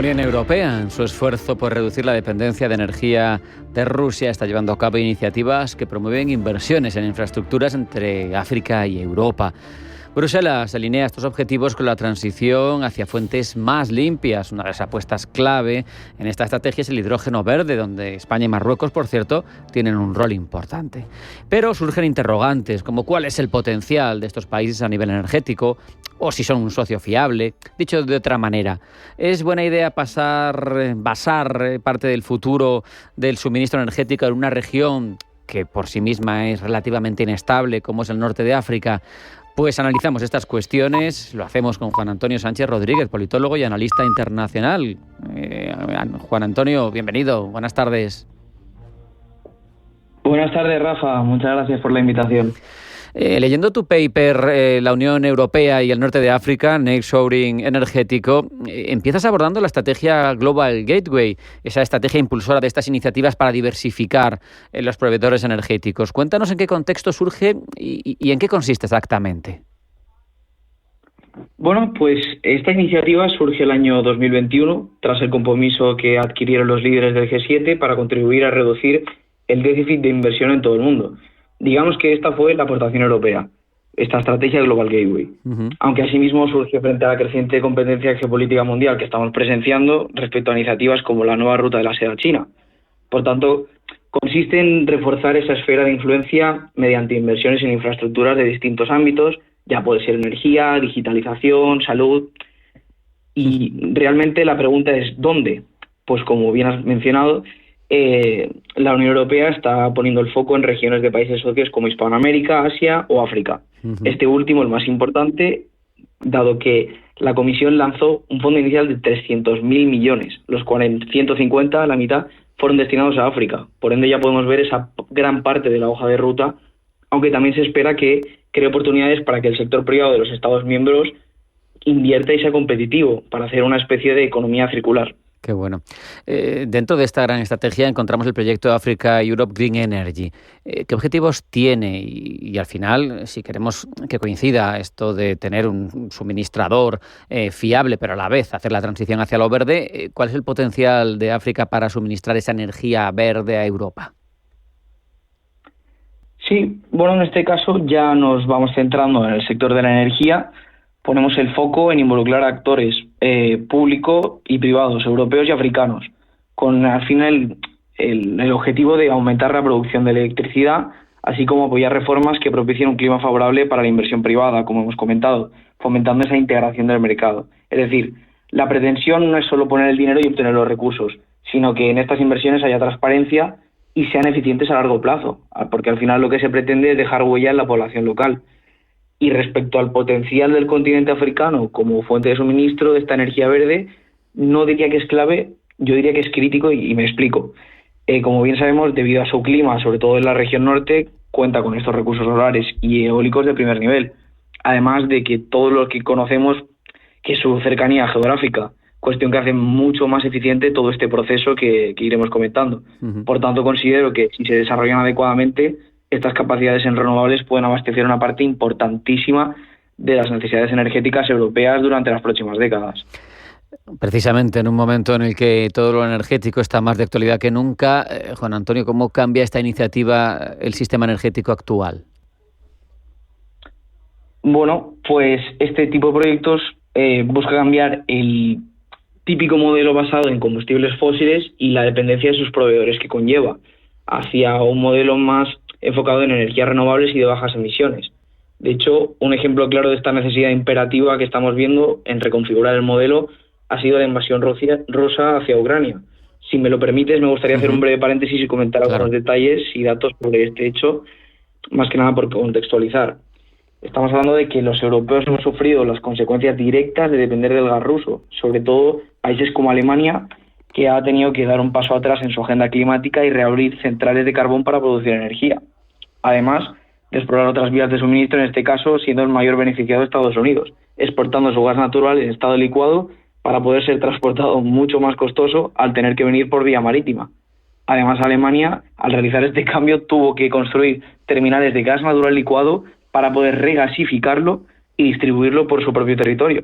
Unión Europea, en su esfuerzo por reducir la dependencia de energía de Rusia, está llevando a cabo iniciativas que promueven inversiones en infraestructuras entre África y Europa. Bruselas alinea estos objetivos con la transición hacia fuentes más limpias. Una de las apuestas clave en esta estrategia es el hidrógeno verde, donde España y Marruecos, por cierto, tienen un rol importante. Pero surgen interrogantes, como cuál es el potencial de estos países a nivel energético, o si son un socio fiable. Dicho de otra manera, ¿es buena idea basar parte del futuro del suministro energético en una región que por sí misma es relativamente inestable, como es el norte de África? Pues analizamos estas cuestiones, lo hacemos con Juan Antonio Sánchez Rodríguez, politólogo y analista internacional. Juan Antonio, bienvenido, buenas tardes. Buenas tardes, Rafa, muchas gracias por la invitación. Leyendo tu paper, la Unión Europea y el norte de África, Nearshoring energético, empiezas abordando la estrategia Global Gateway, esa estrategia impulsora de estas iniciativas para diversificar los proveedores energéticos. Cuéntanos en qué contexto surge y en qué consiste exactamente. Bueno, pues esta iniciativa surge el año 2021 tras el compromiso que adquirieron los líderes del G7 para contribuir a reducir el déficit de inversión en todo el mundo. Digamos que esta fue la aportación europea, esta estrategia Global Gateway, aunque asimismo surge frente a la creciente competencia geopolítica mundial que estamos presenciando respecto a iniciativas como la nueva ruta de la seda china. Por tanto, consiste en reforzar esa esfera de influencia mediante inversiones en infraestructuras de distintos ámbitos, ya puede ser energía, digitalización, salud. Y realmente la pregunta es ¿dónde? Pues como bien has mencionado, la Unión Europea está poniendo el foco en regiones de países socios como Hispanoamérica, Asia o África. Este último, el más importante, dado que la Comisión lanzó un fondo inicial de 300.000 millones, los cuales 150, la mitad, fueron destinados a África. Por ende ya podemos ver esa gran parte de la hoja de ruta, aunque también se espera que cree oportunidades para que el sector privado de los Estados miembros invierta y sea competitivo para hacer una especie de economía circular. Qué bueno. Dentro de esta gran estrategia encontramos el proyecto Africa Europe Green Energy. ¿Qué objetivos tiene? Y al final, si queremos que coincida esto de tener un suministrador fiable, pero a la vez hacer la transición hacia lo verde, ¿cuál es el potencial de África para suministrar esa energía verde a Europa? Sí, bueno, en este caso ya nos vamos centrando en el sector de la energía. Ponemos el foco en involucrar a actores públicos y privados, europeos y africanos, con al final el objetivo de aumentar la producción de electricidad, así como apoyar reformas que propicien un clima favorable para la inversión privada, como hemos comentado, fomentando esa integración del mercado. Es decir, la pretensión no es solo poner el dinero y obtener los recursos, sino que en estas inversiones haya transparencia y sean eficientes a largo plazo, porque al final lo que se pretende es dejar huella en la población local. Y respecto al potencial del continente africano como fuente de suministro de esta energía verde, no diría que es clave, yo diría que es crítico y me explico. Como bien sabemos, debido a su clima, sobre todo en la región norte, cuenta con estos recursos solares y eólicos de primer nivel. Además de que todos los que conocemos que su cercanía geográfica, cuestión que hace mucho más eficiente todo este proceso que iremos comentando. Por tanto, considero que si se desarrollan adecuadamente, estas capacidades en renovables pueden abastecer una parte importantísima de las necesidades energéticas europeas durante las próximas décadas. Precisamente en un momento en el que todo lo energético está más de actualidad que nunca, Juan Antonio, ¿cómo cambia esta iniciativa el sistema energético actual? Bueno, pues este tipo de proyectos busca cambiar el típico modelo basado en combustibles fósiles y la dependencia de sus proveedores que conlleva, hacia un modelo más enfocado en energías renovables y de bajas emisiones. De hecho, un ejemplo claro de esta necesidad imperativa que estamos viendo en reconfigurar el modelo ha sido la invasión rusa hacia Ucrania. Si me lo permites, me gustaría hacer un breve paréntesis y comentar algunos detalles y datos sobre este hecho, más que nada por contextualizar. Estamos hablando de que los europeos hemos sufrido las consecuencias directas de depender del gas ruso, sobre todo países como Alemania, que ha tenido que dar un paso atrás en su agenda climática y reabrir centrales de carbón para producir energía. Además de explorar otras vías de suministro, en este caso siendo el mayor beneficiado de Estados Unidos, exportando su gas natural en estado licuado para poder ser transportado mucho más costoso al tener que venir por vía marítima. Además, Alemania, al realizar este cambio, tuvo que construir terminales de gas natural licuado para poder regasificarlo y distribuirlo por su propio territorio.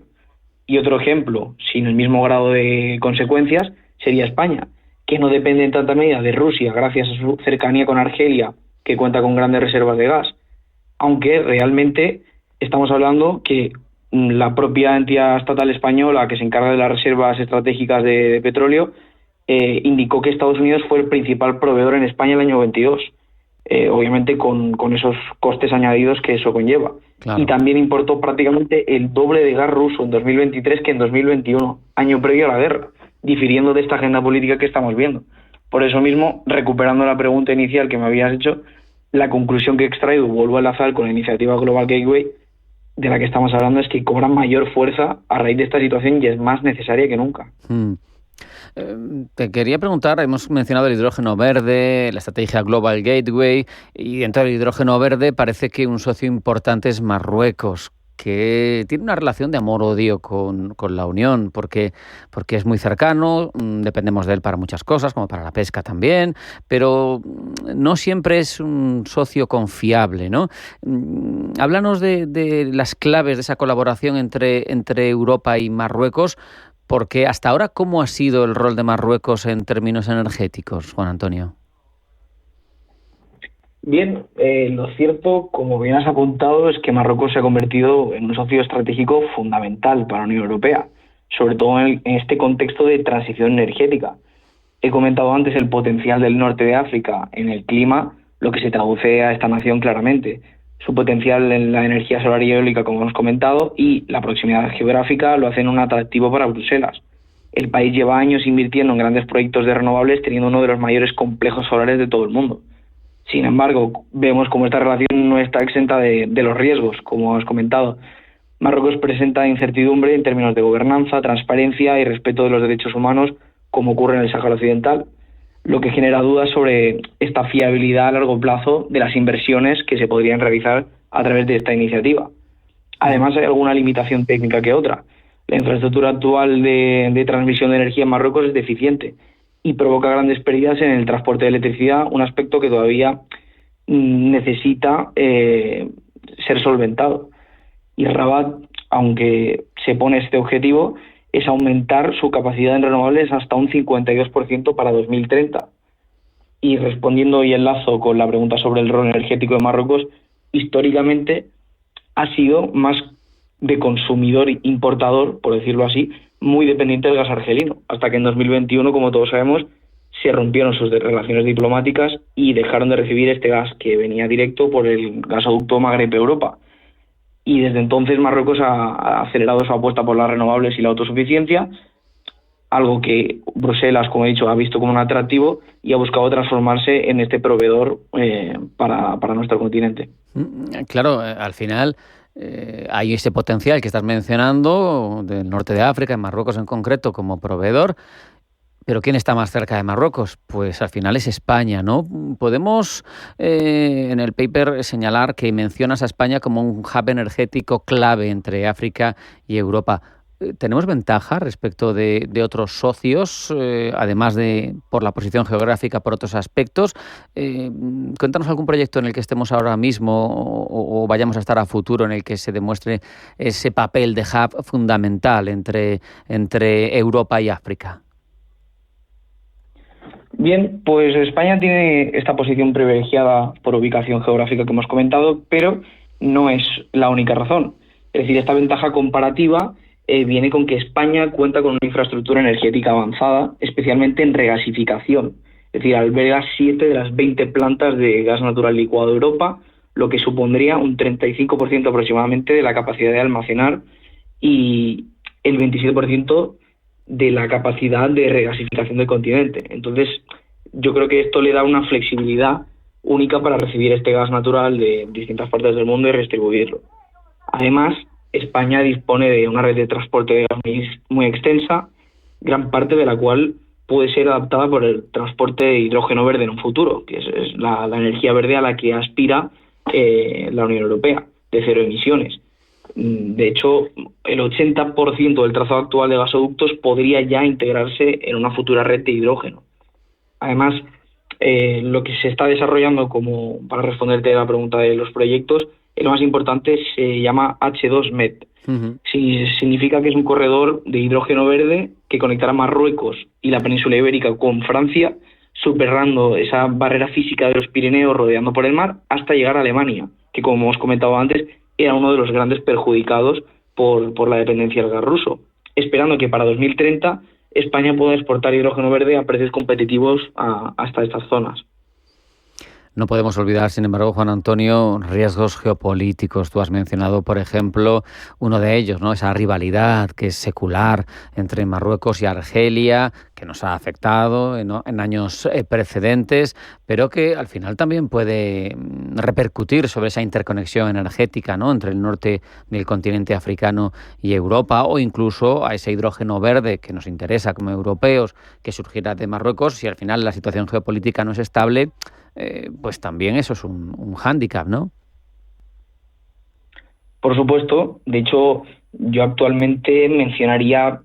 Y otro ejemplo, sin el mismo grado de consecuencias, sería España, que no depende en tanta medida de Rusia gracias a su cercanía con Argelia, que cuenta con grandes reservas de gas, aunque realmente estamos hablando que la propia entidad estatal española que se encarga de las reservas estratégicas de petróleo indicó que Estados Unidos fue el principal proveedor en España el año 22, obviamente con esos costes añadidos que eso conlleva. Claro. Y también importó prácticamente el doble de gas ruso en 2023 que en 2021, año previo a la guerra, difiriendo de esta agenda política que estamos viendo. Por eso mismo, recuperando la pregunta inicial que me habías hecho, la conclusión que he extraído, vuelvo a enlazar con la iniciativa Global Gateway, de la que estamos hablando, es que cobra mayor fuerza a raíz de esta situación y es más necesaria que nunca. Te quería preguntar, hemos mencionado el hidrógeno verde, la estrategia Global Gateway, y dentro del hidrógeno verde parece que un socio importante es Marruecos, que tiene una relación de amor-odio con la Unión, porque es muy cercano, dependemos de él para muchas cosas, como para la pesca también, pero no siempre es un socio confiable, ¿no? Háblanos de las claves de esa colaboración entre Europa y Marruecos, porque hasta ahora, ¿cómo ha sido el rol de Marruecos en términos energéticos, Juan Antonio? Bien, lo cierto, como bien has apuntado, es que Marruecos se ha convertido en un socio estratégico fundamental para la Unión Europea, sobre todo en este contexto de transición energética. He comentado antes el potencial del norte de África en el clima, lo que se traduce a esta nación claramente. Su potencial en la energía solar y eólica, como hemos comentado, y la proximidad geográfica lo hacen un atractivo para Bruselas. El país lleva años invirtiendo en grandes proyectos de renovables, teniendo uno de los mayores complejos solares de todo el mundo. Sin embargo, vemos como esta relación no está exenta de los riesgos, como has comentado. Marruecos presenta incertidumbre en términos de gobernanza, transparencia y respeto de los derechos humanos, como ocurre en el Sáhara Occidental, lo que genera dudas sobre esta fiabilidad a largo plazo de las inversiones que se podrían realizar a través de esta iniciativa. Además, hay alguna limitación técnica que otra. La infraestructura actual de transmisión de energía en Marruecos es deficiente y provoca grandes pérdidas en el transporte de electricidad, un aspecto que todavía necesita ser solventado. Y Rabat, aunque se pone este objetivo, es aumentar su capacidad en renovables hasta un 52% para 2030. Y respondiendo y enlazo con la pregunta sobre el rol energético de Marruecos, históricamente ha sido más de consumidor importador, por decirlo así, muy dependiente del gas argelino, hasta que en 2021, como todos sabemos, se rompieron sus relaciones diplomáticas y dejaron de recibir este gas que venía directo por el gasoducto Magreb-Europa. Y desde entonces Marruecos ha acelerado su apuesta por las renovables y la autosuficiencia, algo que Bruselas, como he dicho, ha visto como un atractivo y ha buscado transformarse en este proveedor para nuestro continente. Claro, al final hay ese potencial que estás mencionando del norte de África, en Marruecos en concreto, como proveedor. Pero ¿quién está más cerca de Marruecos? Pues al final es España, ¿no? Podemos en el paper señalar que mencionas a España como un hub energético clave entre África y Europa. ¿Tenemos ventaja respecto de otros socios, además de por la posición geográfica, por otros aspectos? Cuéntanos algún proyecto en el que estemos ahora mismo o vayamos a estar a futuro en el que se demuestre ese papel de hub fundamental entre Europa y África. Bien, pues España tiene esta posición privilegiada por ubicación geográfica que hemos comentado, pero no es la única razón. Es decir, esta ventaja comparativa viene con que España cuenta con una infraestructura energética avanzada, especialmente en regasificación. Es decir, alberga 7 de las 20 plantas de gas natural licuado de Europa, lo que supondría un 35% aproximadamente de la capacidad de almacenar y el 27% de la capacidad de regasificación del continente. Entonces, yo creo que esto le da una flexibilidad única para recibir este gas natural de distintas partes del mundo y redistribuirlo. Además, España dispone de una red de transporte de gas muy extensa, gran parte de la cual puede ser adaptada por el transporte de hidrógeno verde en un futuro, que es la energía verde a la que aspira la Unión Europea, de cero emisiones. De hecho, el 80% del trazado actual de gasoductos podría ya integrarse en una futura red de hidrógeno. Además, lo que se está desarrollando, como para responderte a la pregunta de los proyectos, el más importante se llama H2Med. Significa que es un corredor de hidrógeno verde que conectará Marruecos y la península ibérica con Francia, superando esa barrera física de los Pirineos rodeando por el mar hasta llegar a Alemania, que como hemos comentado antes era uno de los grandes perjudicados por la dependencia del gas ruso, esperando que para 2030 España pueda exportar hidrógeno verde a precios competitivos hasta estas zonas. No podemos olvidar, sin embargo, Juan Antonio, riesgos geopolíticos. Tú has mencionado, por ejemplo, uno de ellos, ¿no? Esa rivalidad que es secular entre Marruecos y Argelia, que nos ha afectado, ¿no?, en años precedentes, pero que al final también puede repercutir sobre esa interconexión energética, ¿no?, entre el norte del continente africano y Europa, o incluso a ese hidrógeno verde que nos interesa como europeos, que surgirá de Marruecos. Si al final la situación geopolítica no es estable, pues también eso es un hándicap, ¿no? Por supuesto. De hecho, yo actualmente mencionaría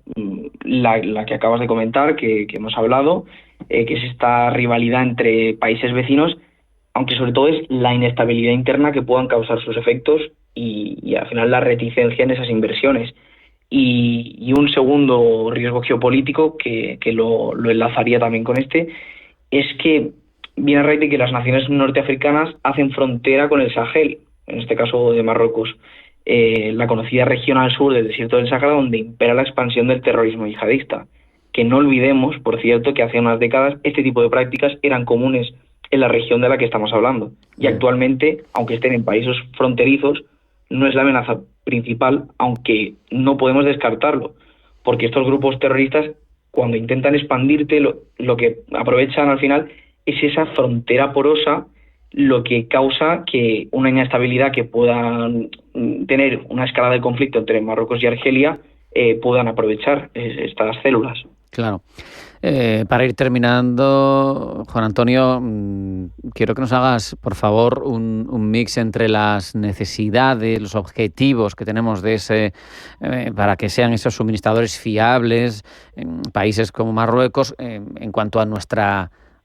la que acabas de comentar, que hemos hablado, que es esta rivalidad entre países vecinos, aunque sobre todo es la inestabilidad interna que puedan causar sus efectos y al final la reticencia en esas inversiones. Y un segundo riesgo geopolítico que lo enlazaría también con este, es que viene a raíz de que las naciones norteafricanas hacen frontera con el Sahel, en este caso de Marruecos, la conocida región al sur del desierto del Sáhara, donde impera la expansión del terrorismo yihadista. Que no olvidemos, por cierto, que hace unas décadas este tipo de prácticas eran comunes en la región de la que estamos hablando. Y actualmente, aunque estén en países fronterizos, no es la amenaza principal, aunque no podemos descartarlo, porque estos grupos terroristas, cuando intentan expandirte, lo que aprovechan al final es esa frontera porosa, lo que causa que una inestabilidad que pueda tener una escalada de conflicto entre Marruecos y Argelia puedan aprovechar estas células. Claro. Para ir terminando, Juan Antonio, quiero que nos hagas, por favor, un mix entre las necesidades, los objetivos que tenemos de para que sean esos suministradores fiables en países como Marruecos en cuanto a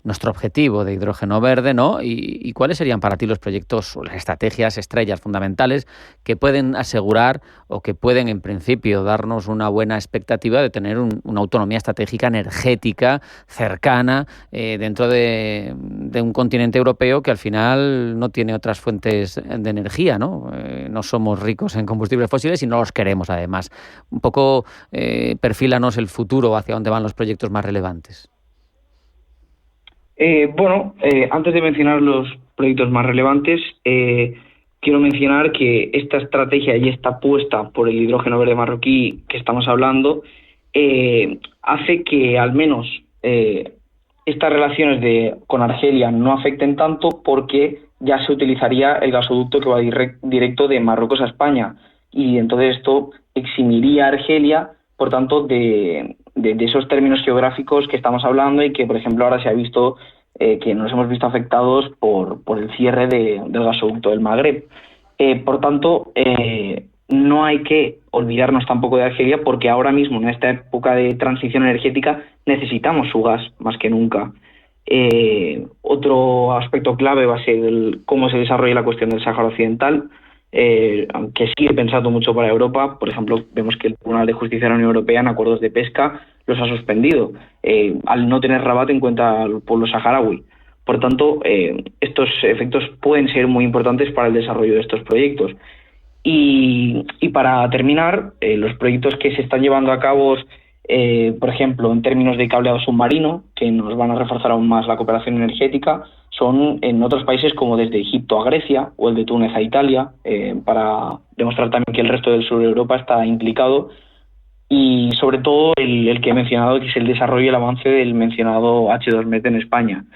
nuestro objetivo de hidrógeno verde, ¿no? Y cuáles serían para ti los proyectos o las estrategias estrellas fundamentales que pueden asegurar o que pueden, en principio, darnos una buena expectativa de tener una autonomía estratégica energética cercana dentro de un continente europeo que al final no tiene otras fuentes de energía, ¿no? No somos ricos en combustibles fósiles y no los queremos, además. Un poco perfílanos el futuro, hacia dónde van los proyectos más relevantes. Antes de mencionar los proyectos más relevantes, quiero mencionar que esta estrategia y esta apuesta por el hidrógeno verde marroquí que estamos hablando hace que al menos estas relaciones con Argelia no afecten tanto, porque ya se utilizaría el gasoducto que va directo de Marruecos a España, y entonces esto eximiría a Argelia, por tanto, de esos términos geográficos que estamos hablando, y que, por ejemplo, ahora se ha visto que nos hemos visto afectados por el cierre del gasoducto del Magreb. Por tanto, no hay que olvidarnos tampoco de Argelia, porque ahora mismo, en esta época de transición energética, necesitamos su gas más que nunca. Otro aspecto clave va a ser cómo se desarrolla la cuestión del Sáhara Occidental, aunque sigue pensando mucho para Europa. Por ejemplo, vemos que el Tribunal de Justicia de la Unión Europea en acuerdos de pesca los ha suspendido al no tener Rabat en cuenta al pueblo saharaui. Por tanto, estos efectos pueden ser muy importantes para el desarrollo de estos proyectos. Y para terminar, los proyectos que se están llevando a cabo, por ejemplo, en términos de cableado submarino, que nos van a reforzar aún más la cooperación energética, son en otros países como desde Egipto a Grecia o el de Túnez a Italia, para demostrar también que el resto del sur de Europa está implicado. Y sobre todo el que he mencionado, que es el desarrollo y el avance del mencionado H2Med en España.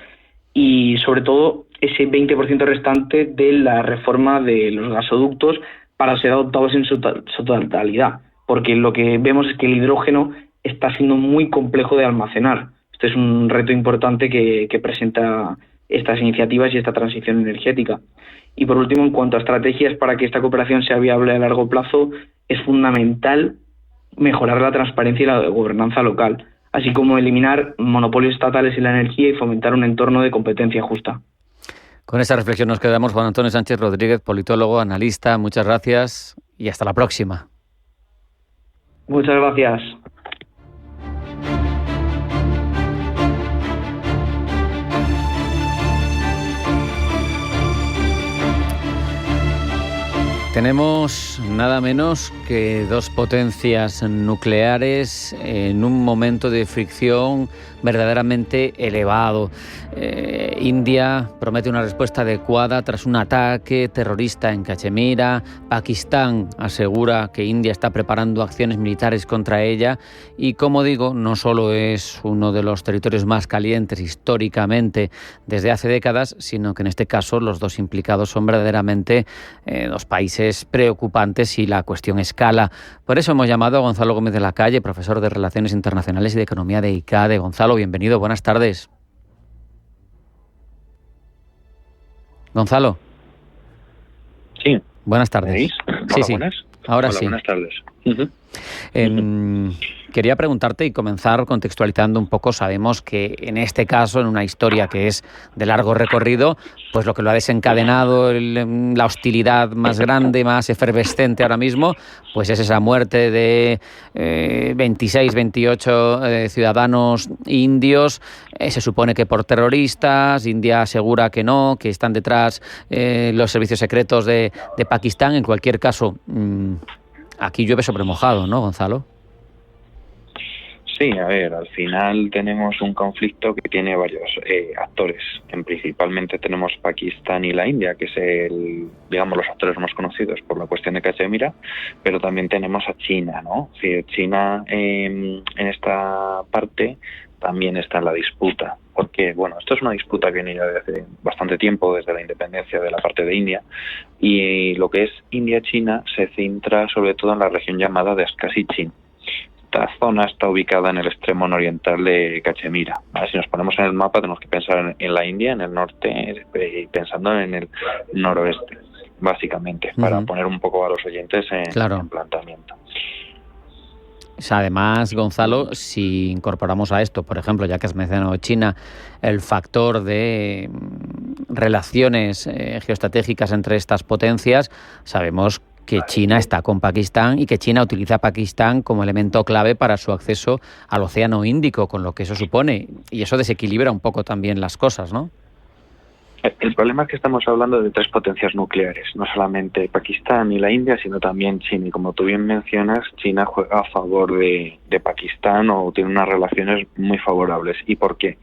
Y sobre todo ese 20% restante de la reforma de los gasoductos para ser adoptados en su totalidad. Porque lo que vemos es que el hidrógeno está siendo muy complejo de almacenar. Este es un reto importante que presenta estas iniciativas y esta transición energética. Y por último, en cuanto a estrategias para que esta cooperación sea viable a largo plazo, es fundamental mejorar la transparencia y la gobernanza local, así como eliminar monopolios estatales en la energía y fomentar un entorno de competencia justa. Con esa reflexión nos quedamos. Juan Antonio Sánchez Rodríguez, politólogo, analista, muchas gracias y hasta la próxima. Muchas gracias. Tenemos nada menos que dos potencias nucleares en un momento de fricción verdaderamente elevado. India promete una respuesta adecuada tras un ataque terrorista en Cachemira. Pakistán asegura que India está preparando acciones militares contra ella. Y como digo, no solo es uno de los territorios más calientes históricamente desde hace décadas, sino que en este caso los dos implicados son verdaderamente dos países preocupantes y la cuestión escala. Por eso hemos llamado a Gonzalo Gómez de la Calle, profesor de Relaciones Internacionales y de Economía de ICADE. Gonzalo, bienvenido, buenas tardes. Gonzalo. Sí. Buenas tardes. ¿Me veis? Sí, sí. Buenas. Ahora Hola, sí. Buenas tardes. Quería preguntarte y comenzar contextualizando un poco. Sabemos que en este caso, en una historia que es de largo recorrido, pues lo que lo ha desencadenado, la hostilidad más grande, más efervescente ahora mismo, pues es esa muerte de 26, 28 ciudadanos indios. Se supone que por terroristas. India asegura que no, que están detrás los servicios secretos de Pakistán. En cualquier caso, aquí llueve sobre mojado, ¿no, Gonzalo? Sí, a ver, al final tenemos un conflicto que tiene varios actores. Principalmente tenemos Pakistán y la India, que es digamos, los actores más conocidos por la cuestión de Cachemira, pero también tenemos a China, ¿no? Sí, China en esta parte también está en la disputa, porque, bueno, esto es una disputa que viene ya desde hace bastante tiempo, desde la independencia de la parte de India, y lo que es India-China se centra sobre todo en la región llamada de Ascasi-Chin. Esta zona está ubicada en el extremo oriental de Cachemira. Si nos ponemos en el mapa tenemos que pensar en la India, en el norte, y pensando en el noroeste, básicamente, para poner un poco a los oyentes en planteamiento. Además, Gonzalo, si incorporamos a esto, por ejemplo, ya que has mencionado China, el factor de relaciones geoestratégicas entre estas potencias, sabemos que China está con Pakistán y que China utiliza a Pakistán como elemento clave para su acceso al Océano Índico, con lo que eso supone. Y eso desequilibra un poco también las cosas, ¿no? El problema es que estamos hablando de tres potencias nucleares, no solamente Pakistán y la India, sino también China. Y como tú bien mencionas, China juega a favor de Pakistán o tiene unas relaciones muy favorables. ¿Y por qué?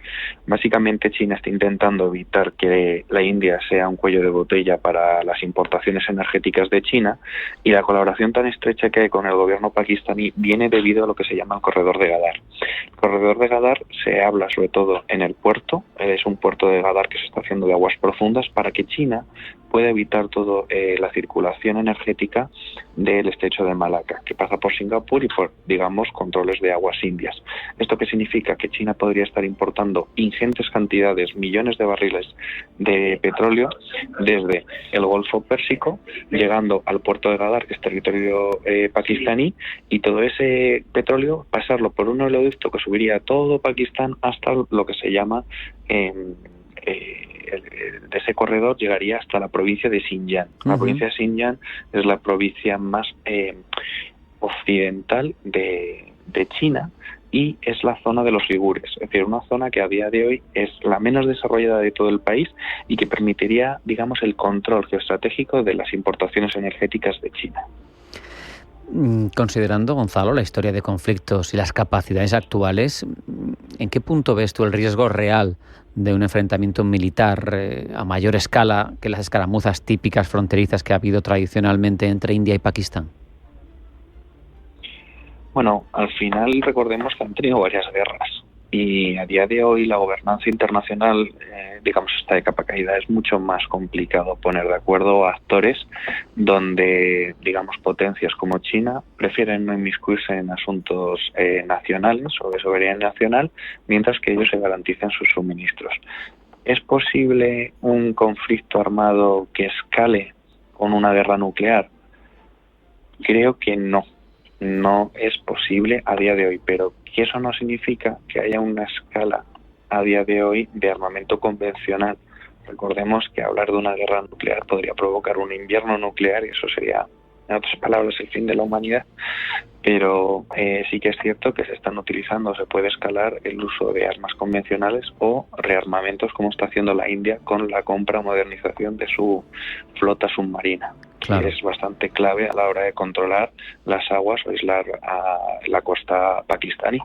Básicamente China está intentando evitar que la India sea un cuello de botella para las importaciones energéticas de China, y la colaboración tan estrecha que hay con el gobierno pakistaní viene debido a lo que se llama el corredor de Gadar. El corredor de Gadar se habla sobre todo en el puerto, es un puerto de Gadar que se está haciendo de aguas profundas para que China pueda evitar toda la circulación energética del estrecho de Malaca, que pasa por Singapur y por, digamos, controles de aguas indias. ¿Esto qué significa? Que China podría estar importando ingentes cantidades, millones de barriles de petróleo desde el Golfo Pérsico, llegando al puerto de Gadar, que es territorio pakistaní, y todo ese petróleo pasarlo por un oleoducto que subiría todo Pakistán hasta lo que se llama de ese corredor llegaría hasta la provincia de Xinjiang. La provincia de Xinjiang es la provincia más occidental de China y es la zona de los uigures, es decir, una zona que a día de hoy es la menos desarrollada de todo el país y que permitiría, digamos, el control geoestratégico de las importaciones energéticas de China. Considerando, Gonzalo, la historia de conflictos y las capacidades actuales, ¿en qué punto ves tú el riesgo real de un enfrentamiento militar a mayor escala que las escaramuzas típicas fronterizas que ha habido tradicionalmente entre India y Pakistán? Bueno, al final recordemos que han tenido varias guerras y a día de hoy la gobernanza internacional, digamos, está de capa caída. Es mucho más complicado poner de acuerdo a actores donde, digamos, potencias como China prefieren no inmiscuirse en asuntos nacionales o de soberanía nacional, mientras que ellos se garanticen sus suministros. ¿Es posible un conflicto armado que escale con una guerra nuclear? Creo que no. No es posible a día de hoy, pero que eso no significa que haya una escala a día de hoy de armamento convencional Recordemos que hablar de una guerra nuclear podría provocar un invierno nuclear y eso sería, en otras palabras, el fin de la humanidad. Pero sí que es cierto que se están utilizando, se puede escalar el uso de armas convencionales o rearmamentos, como está haciendo la India con la compra o modernización de su flota submarina. Claro. Que es bastante clave a la hora de controlar las aguas o aislar a la costa pakistaní.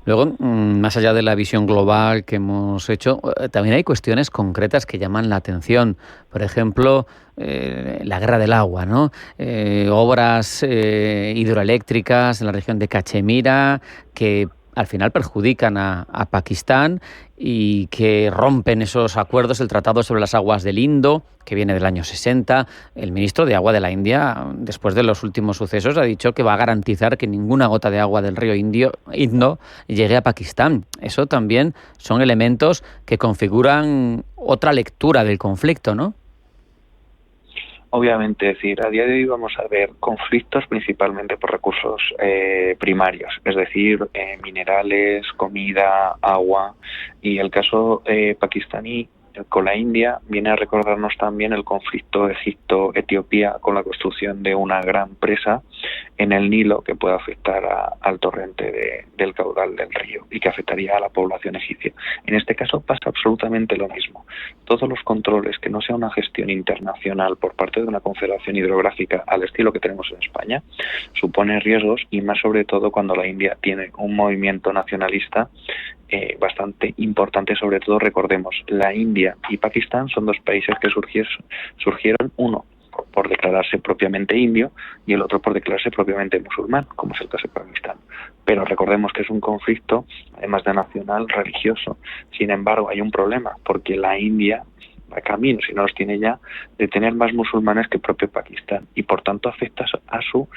Luego, más allá de la visión global que hemos hecho, también hay cuestiones concretas que llaman la atención. Por ejemplo, la guerra del agua, ¿no? Obras hidroeléctricas en la región de Cachemira que al final perjudican a Pakistán y que rompen esos acuerdos, el Tratado sobre las Aguas del Indo, que viene del año 60. El ministro de Agua de la India, después de los últimos sucesos, ha dicho que va a garantizar que ninguna gota de agua del río Indo llegue a Pakistán. Eso también son elementos que configuran otra lectura del conflicto, ¿no? Obviamente, es decir, a día de hoy vamos a ver conflictos principalmente por recursos primarios, es decir, minerales, comida, agua, y el caso pakistaní con la India viene a recordarnos también el conflicto Egipto-Etiopía con la construcción de una gran presa en el Nilo que puede afectar al torrente del caudal del río y que afectaría a la población egipcia. En este caso pasa absolutamente lo mismo. Todos los controles que no sea una gestión internacional por parte de una confederación hidrográfica al estilo que tenemos en España supone riesgos, y más sobre todo cuando la India tiene un movimiento nacionalista bastante importante. Sobre todo, recordemos, la India y Pakistán son dos países que surgieron, uno por declararse propiamente indio y el otro por declararse propiamente musulmán, como es el caso de Pakistán. Pero recordemos que es un conflicto, además de nacional, religioso. Sin embargo, hay un problema, porque la India va camino, si no los tiene ya, de tener más musulmanes que propio Pakistán, y por tanto afecta a su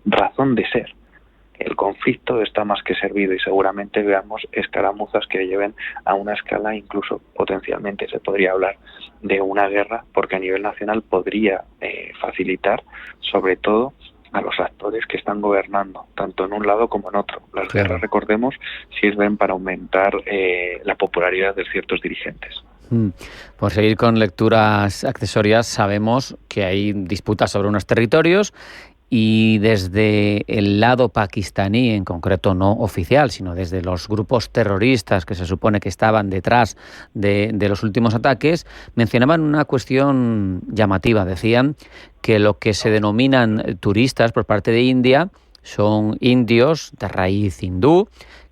razón de ser. El conflicto está más que servido y seguramente veamos escaramuzas que lleven a una escala, incluso potencialmente se podría hablar de una guerra, porque a nivel nacional podría facilitar sobre todo a los actores que están gobernando, tanto en un lado como en otro. Las guerras, recordemos, sirven para aumentar la popularidad de ciertos dirigentes. Por seguir con lecturas accesorias, sabemos que hay disputas sobre unos territorios. Y desde el lado pakistaní, en concreto no oficial, sino desde los grupos terroristas que se supone que estaban detrás de los últimos ataques, mencionaban una cuestión llamativa. Decían que lo que se denominan turistas por parte de India son indios de raíz hindú,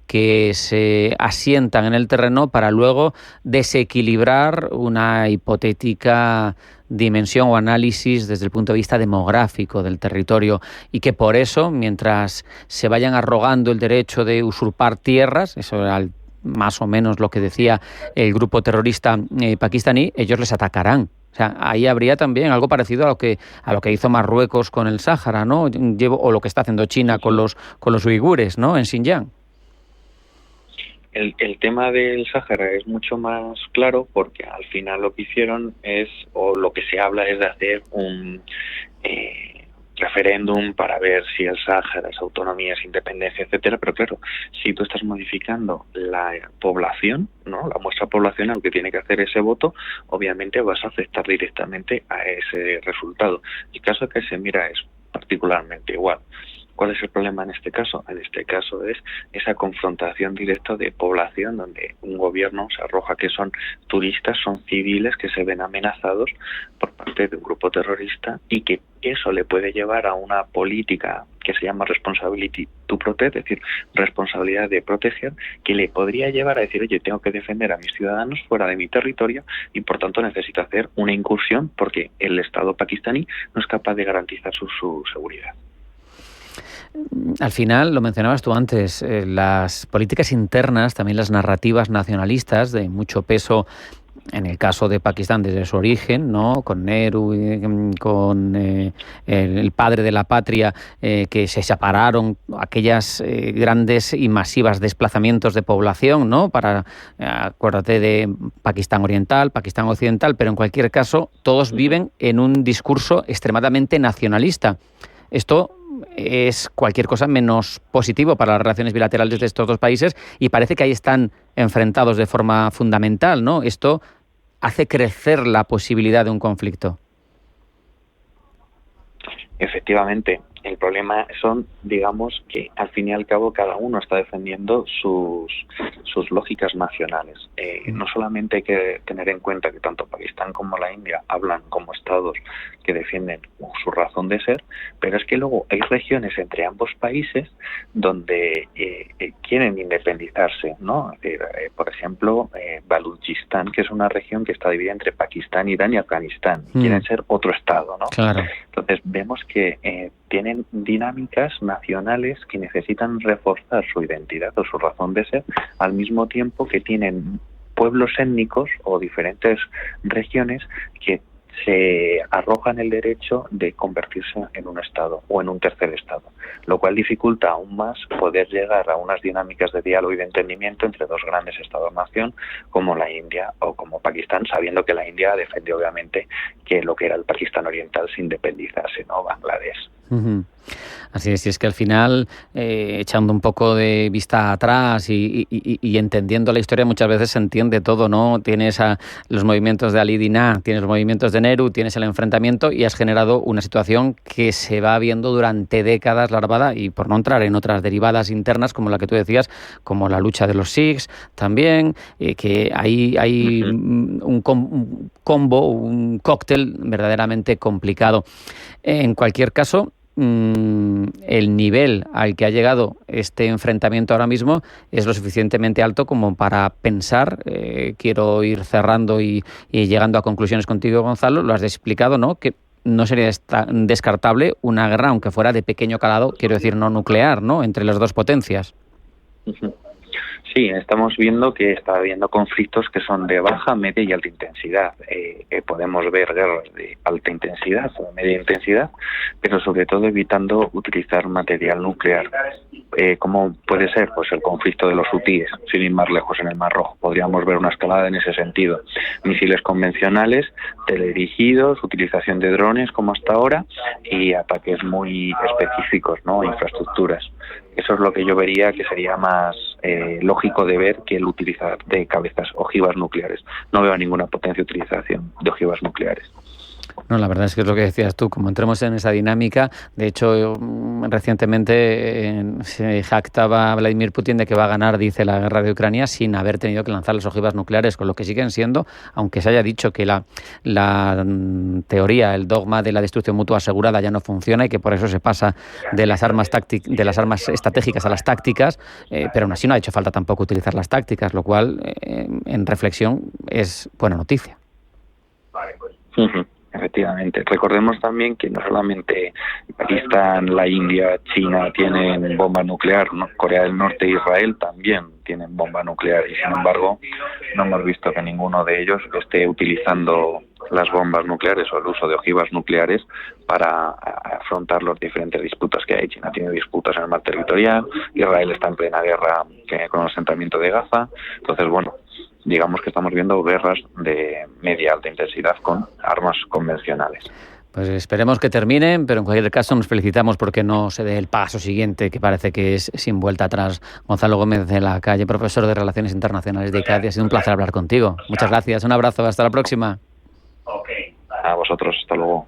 que se asientan en el terreno para luego desequilibrar una hipotética dimensión o análisis desde el punto de vista demográfico del territorio, y que por eso, mientras se vayan arrogando el derecho de usurpar tierras, eso era más o menos lo que decía el grupo terrorista pakistaní, ellos les atacarán. O sea, ahí habría también algo parecido a lo que hizo Marruecos con el Sáhara, ¿no? O lo que está haciendo China con los uigures, ¿no? En Xinjiang. El tema del Sáhara es mucho más claro, porque al final lo que hicieron es, o lo que se habla es de hacer un referéndum para ver si el Sáhara es autonomía, es independencia, etcétera. Pero claro, si tú estás modificando la población, ¿no?, la muestra poblacional que tiene que hacer ese voto, obviamente vas a afectar directamente a ese resultado. El caso que se mira es particularmente igual. ¿Cuál es el problema en este caso? En este caso es esa confrontación directa de población, donde un gobierno se arroja que son turistas, son civiles que se ven amenazados por parte de un grupo terrorista, y que eso le puede llevar a una política que se llama responsibility to protect, es decir, responsabilidad de proteger, que le podría llevar a decir, oye, tengo que defender a mis ciudadanos fuera de mi territorio y por tanto necesito hacer una incursión porque el Estado pakistaní no es capaz de garantizar su seguridad. Al final, lo mencionabas tú antes, las políticas internas, también las narrativas nacionalistas de mucho peso, en el caso de Pakistán desde su origen, ¿no?, con Nehru, con el padre de la patria, que se separaron, aquellas grandes y masivas desplazamientos de población, ¿no?, acuérdate de Pakistán Oriental, Pakistán Occidental, pero en cualquier caso todos viven en un discurso extremadamente nacionalista. Esto es cualquier cosa menos positivo para las relaciones bilaterales de estos dos países, y parece que ahí están enfrentados de forma fundamental, ¿no? Esto hace crecer la posibilidad de un conflicto. Efectivamente, el problema son, digamos, que al fin y al cabo cada uno está defendiendo sus lógicas nacionales. No solamente hay que tener en cuenta que tanto Pakistán como la India hablan como estados que defienden su razón de ser, pero es que luego hay regiones entre ambos países donde quieren independizarse, ¿no? Por ejemplo, Baluchistán, que es una región que está dividida entre Pakistán, Irán y Afganistán. Quieren ser otro estado, ¿no? Claro. Entonces vemos que tienen dinámicas nacionales que necesitan reforzar su identidad o su razón de ser, al mismo tiempo que tienen pueblos étnicos o diferentes regiones que se arrojan el derecho de convertirse en un estado o en un tercer estado, lo cual dificulta aún más poder llegar a unas dinámicas de diálogo y de entendimiento entre dos grandes estados-nación como la India o como Pakistán, sabiendo que la India defiende obviamente que lo que era el Pakistán oriental se independizase, ¿no? Bangladesh. Uh-huh. Así es, y es que al final, echando un poco de vista atrás y entendiendo la historia, muchas veces se entiende todo, ¿no? Tienes los movimientos de Ali Jinnah, tienes los movimientos de Nehru, tienes el enfrentamiento y has generado una situación que se va viendo durante décadas larvada, y por no entrar en otras derivadas internas como la que tú decías, como la lucha de los Sikhs también, que hay un combo, un cóctel verdaderamente complicado. En cualquier caso, el nivel al que ha llegado este enfrentamiento ahora mismo es lo suficientemente alto como para pensar, quiero ir cerrando y llegando a conclusiones contigo, Gonzalo, lo has explicado, ¿no?, que no sería descartable una guerra, aunque fuera de pequeño calado, quiero decir no nuclear, ¿no?, entre las dos potencias. Sí, estamos viendo que está habiendo conflictos que son de baja, media y alta intensidad. Podemos ver guerras de alta intensidad o media intensidad, pero sobre todo evitando utilizar material nuclear. ¿Cómo puede ser? Pues el conflicto de los hutíes, sin ir más lejos, en el Mar Rojo. Podríamos ver una escalada en ese sentido. Misiles convencionales, teledirigidos, utilización de drones como hasta ahora y ataques muy específicos, ¿no?, infraestructuras. Eso es lo que yo vería que sería más lógico de ver que el utilizar de cabezas ojivas nucleares. No veo ninguna potencia de utilización de ojivas nucleares. No, la verdad es que es lo que decías tú, como entremos en esa dinámica. De hecho, recientemente se jactaba Vladimir Putin de que va a ganar, dice, la guerra de Ucrania sin haber tenido que lanzar las ojivas nucleares, con lo que siguen siendo, aunque se haya dicho que la teoría, el dogma de la destrucción mutua asegurada ya no funciona y que por eso se pasa de las armas estratégicas a las tácticas, pero aún así no ha hecho falta tampoco utilizar las tácticas, lo cual, en reflexión, es buena noticia. Efectivamente. Recordemos también que no solamente Pakistán, la India, China tienen bomba nuclear, ¿no? Corea del Norte e Israel también tienen bomba nuclear y sin embargo no hemos visto que ninguno de ellos esté utilizando las bombas nucleares o el uso de ojivas nucleares para afrontar las diferentes disputas que hay. China tiene disputas en el mar territorial, Israel está en plena guerra con el asentamiento de Gaza. Entonces, bueno, digamos que estamos viendo guerras de media alta intensidad con armas convencionales. Pues esperemos que terminen, pero en cualquier caso nos felicitamos porque no se dé el paso siguiente, que parece que es sin vuelta atrás. Gonzalo Gómez de la Calle, profesor de Relaciones Internacionales de ICADE, ha sido un placer hablar contigo. Muchas gracias, un abrazo, hasta la próxima. A vosotros, hasta luego.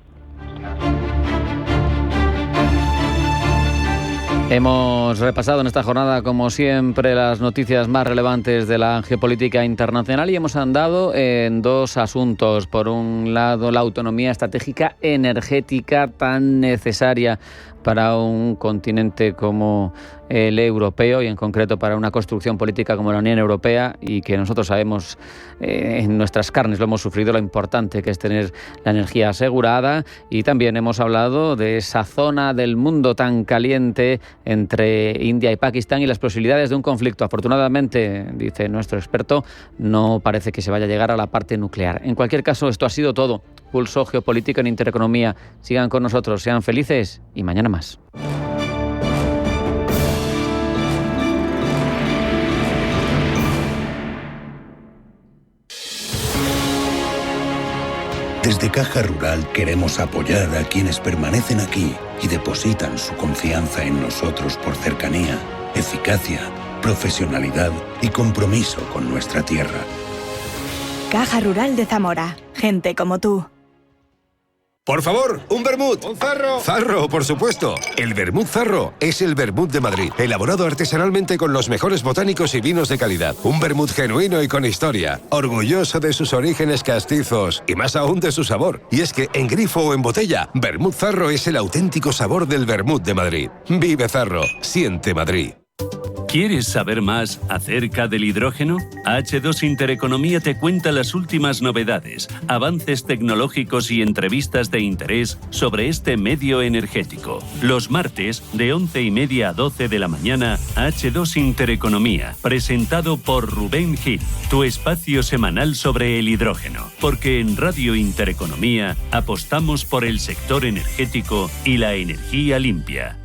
Hemos repasado en esta jornada, como siempre, las noticias más relevantes de la geopolítica internacional y hemos andado en dos asuntos. Por un lado, la autonomía estratégica energética tan necesaria para un continente como el europeo y en concreto para una construcción política como la Unión Europea, y que nosotros sabemos en nuestras carnes, lo hemos sufrido, lo importante que es tener la energía asegurada. Y también hemos hablado de esa zona del mundo tan caliente entre India y Pakistán y las posibilidades de un conflicto. Afortunadamente, dice nuestro experto, no parece que se vaya a llegar a la parte nuclear. En cualquier caso, esto ha sido todo. Pulso geopolítico en Intereconomía. Sigan con nosotros, sean felices y mañana más. Desde Caja Rural queremos apoyar a quienes permanecen aquí y depositan su confianza en nosotros por cercanía, eficacia, profesionalidad y compromiso con nuestra tierra. Caja Rural de Zamora. Gente como tú. Por favor, un vermut. ¡Un Zarro! Zarro, por supuesto. El vermut Zarro es el vermut de Madrid, elaborado artesanalmente con los mejores botánicos y vinos de calidad. Un vermut genuino y con historia, orgulloso de sus orígenes castizos y más aún de su sabor. Y es que en grifo o en botella, vermut Zarro es el auténtico sabor del vermut de Madrid. Vive Zarro, siente Madrid. ¿Quieres saber más acerca del hidrógeno? H2 Intereconomía te cuenta las últimas novedades, avances tecnológicos y entrevistas de interés sobre este medio energético. Los martes, de 11:30 a 12 de la mañana, H2 Intereconomía, presentado por Rubén Gil, tu espacio semanal sobre el hidrógeno. Porque en Radio Intereconomía apostamos por el sector energético y la energía limpia.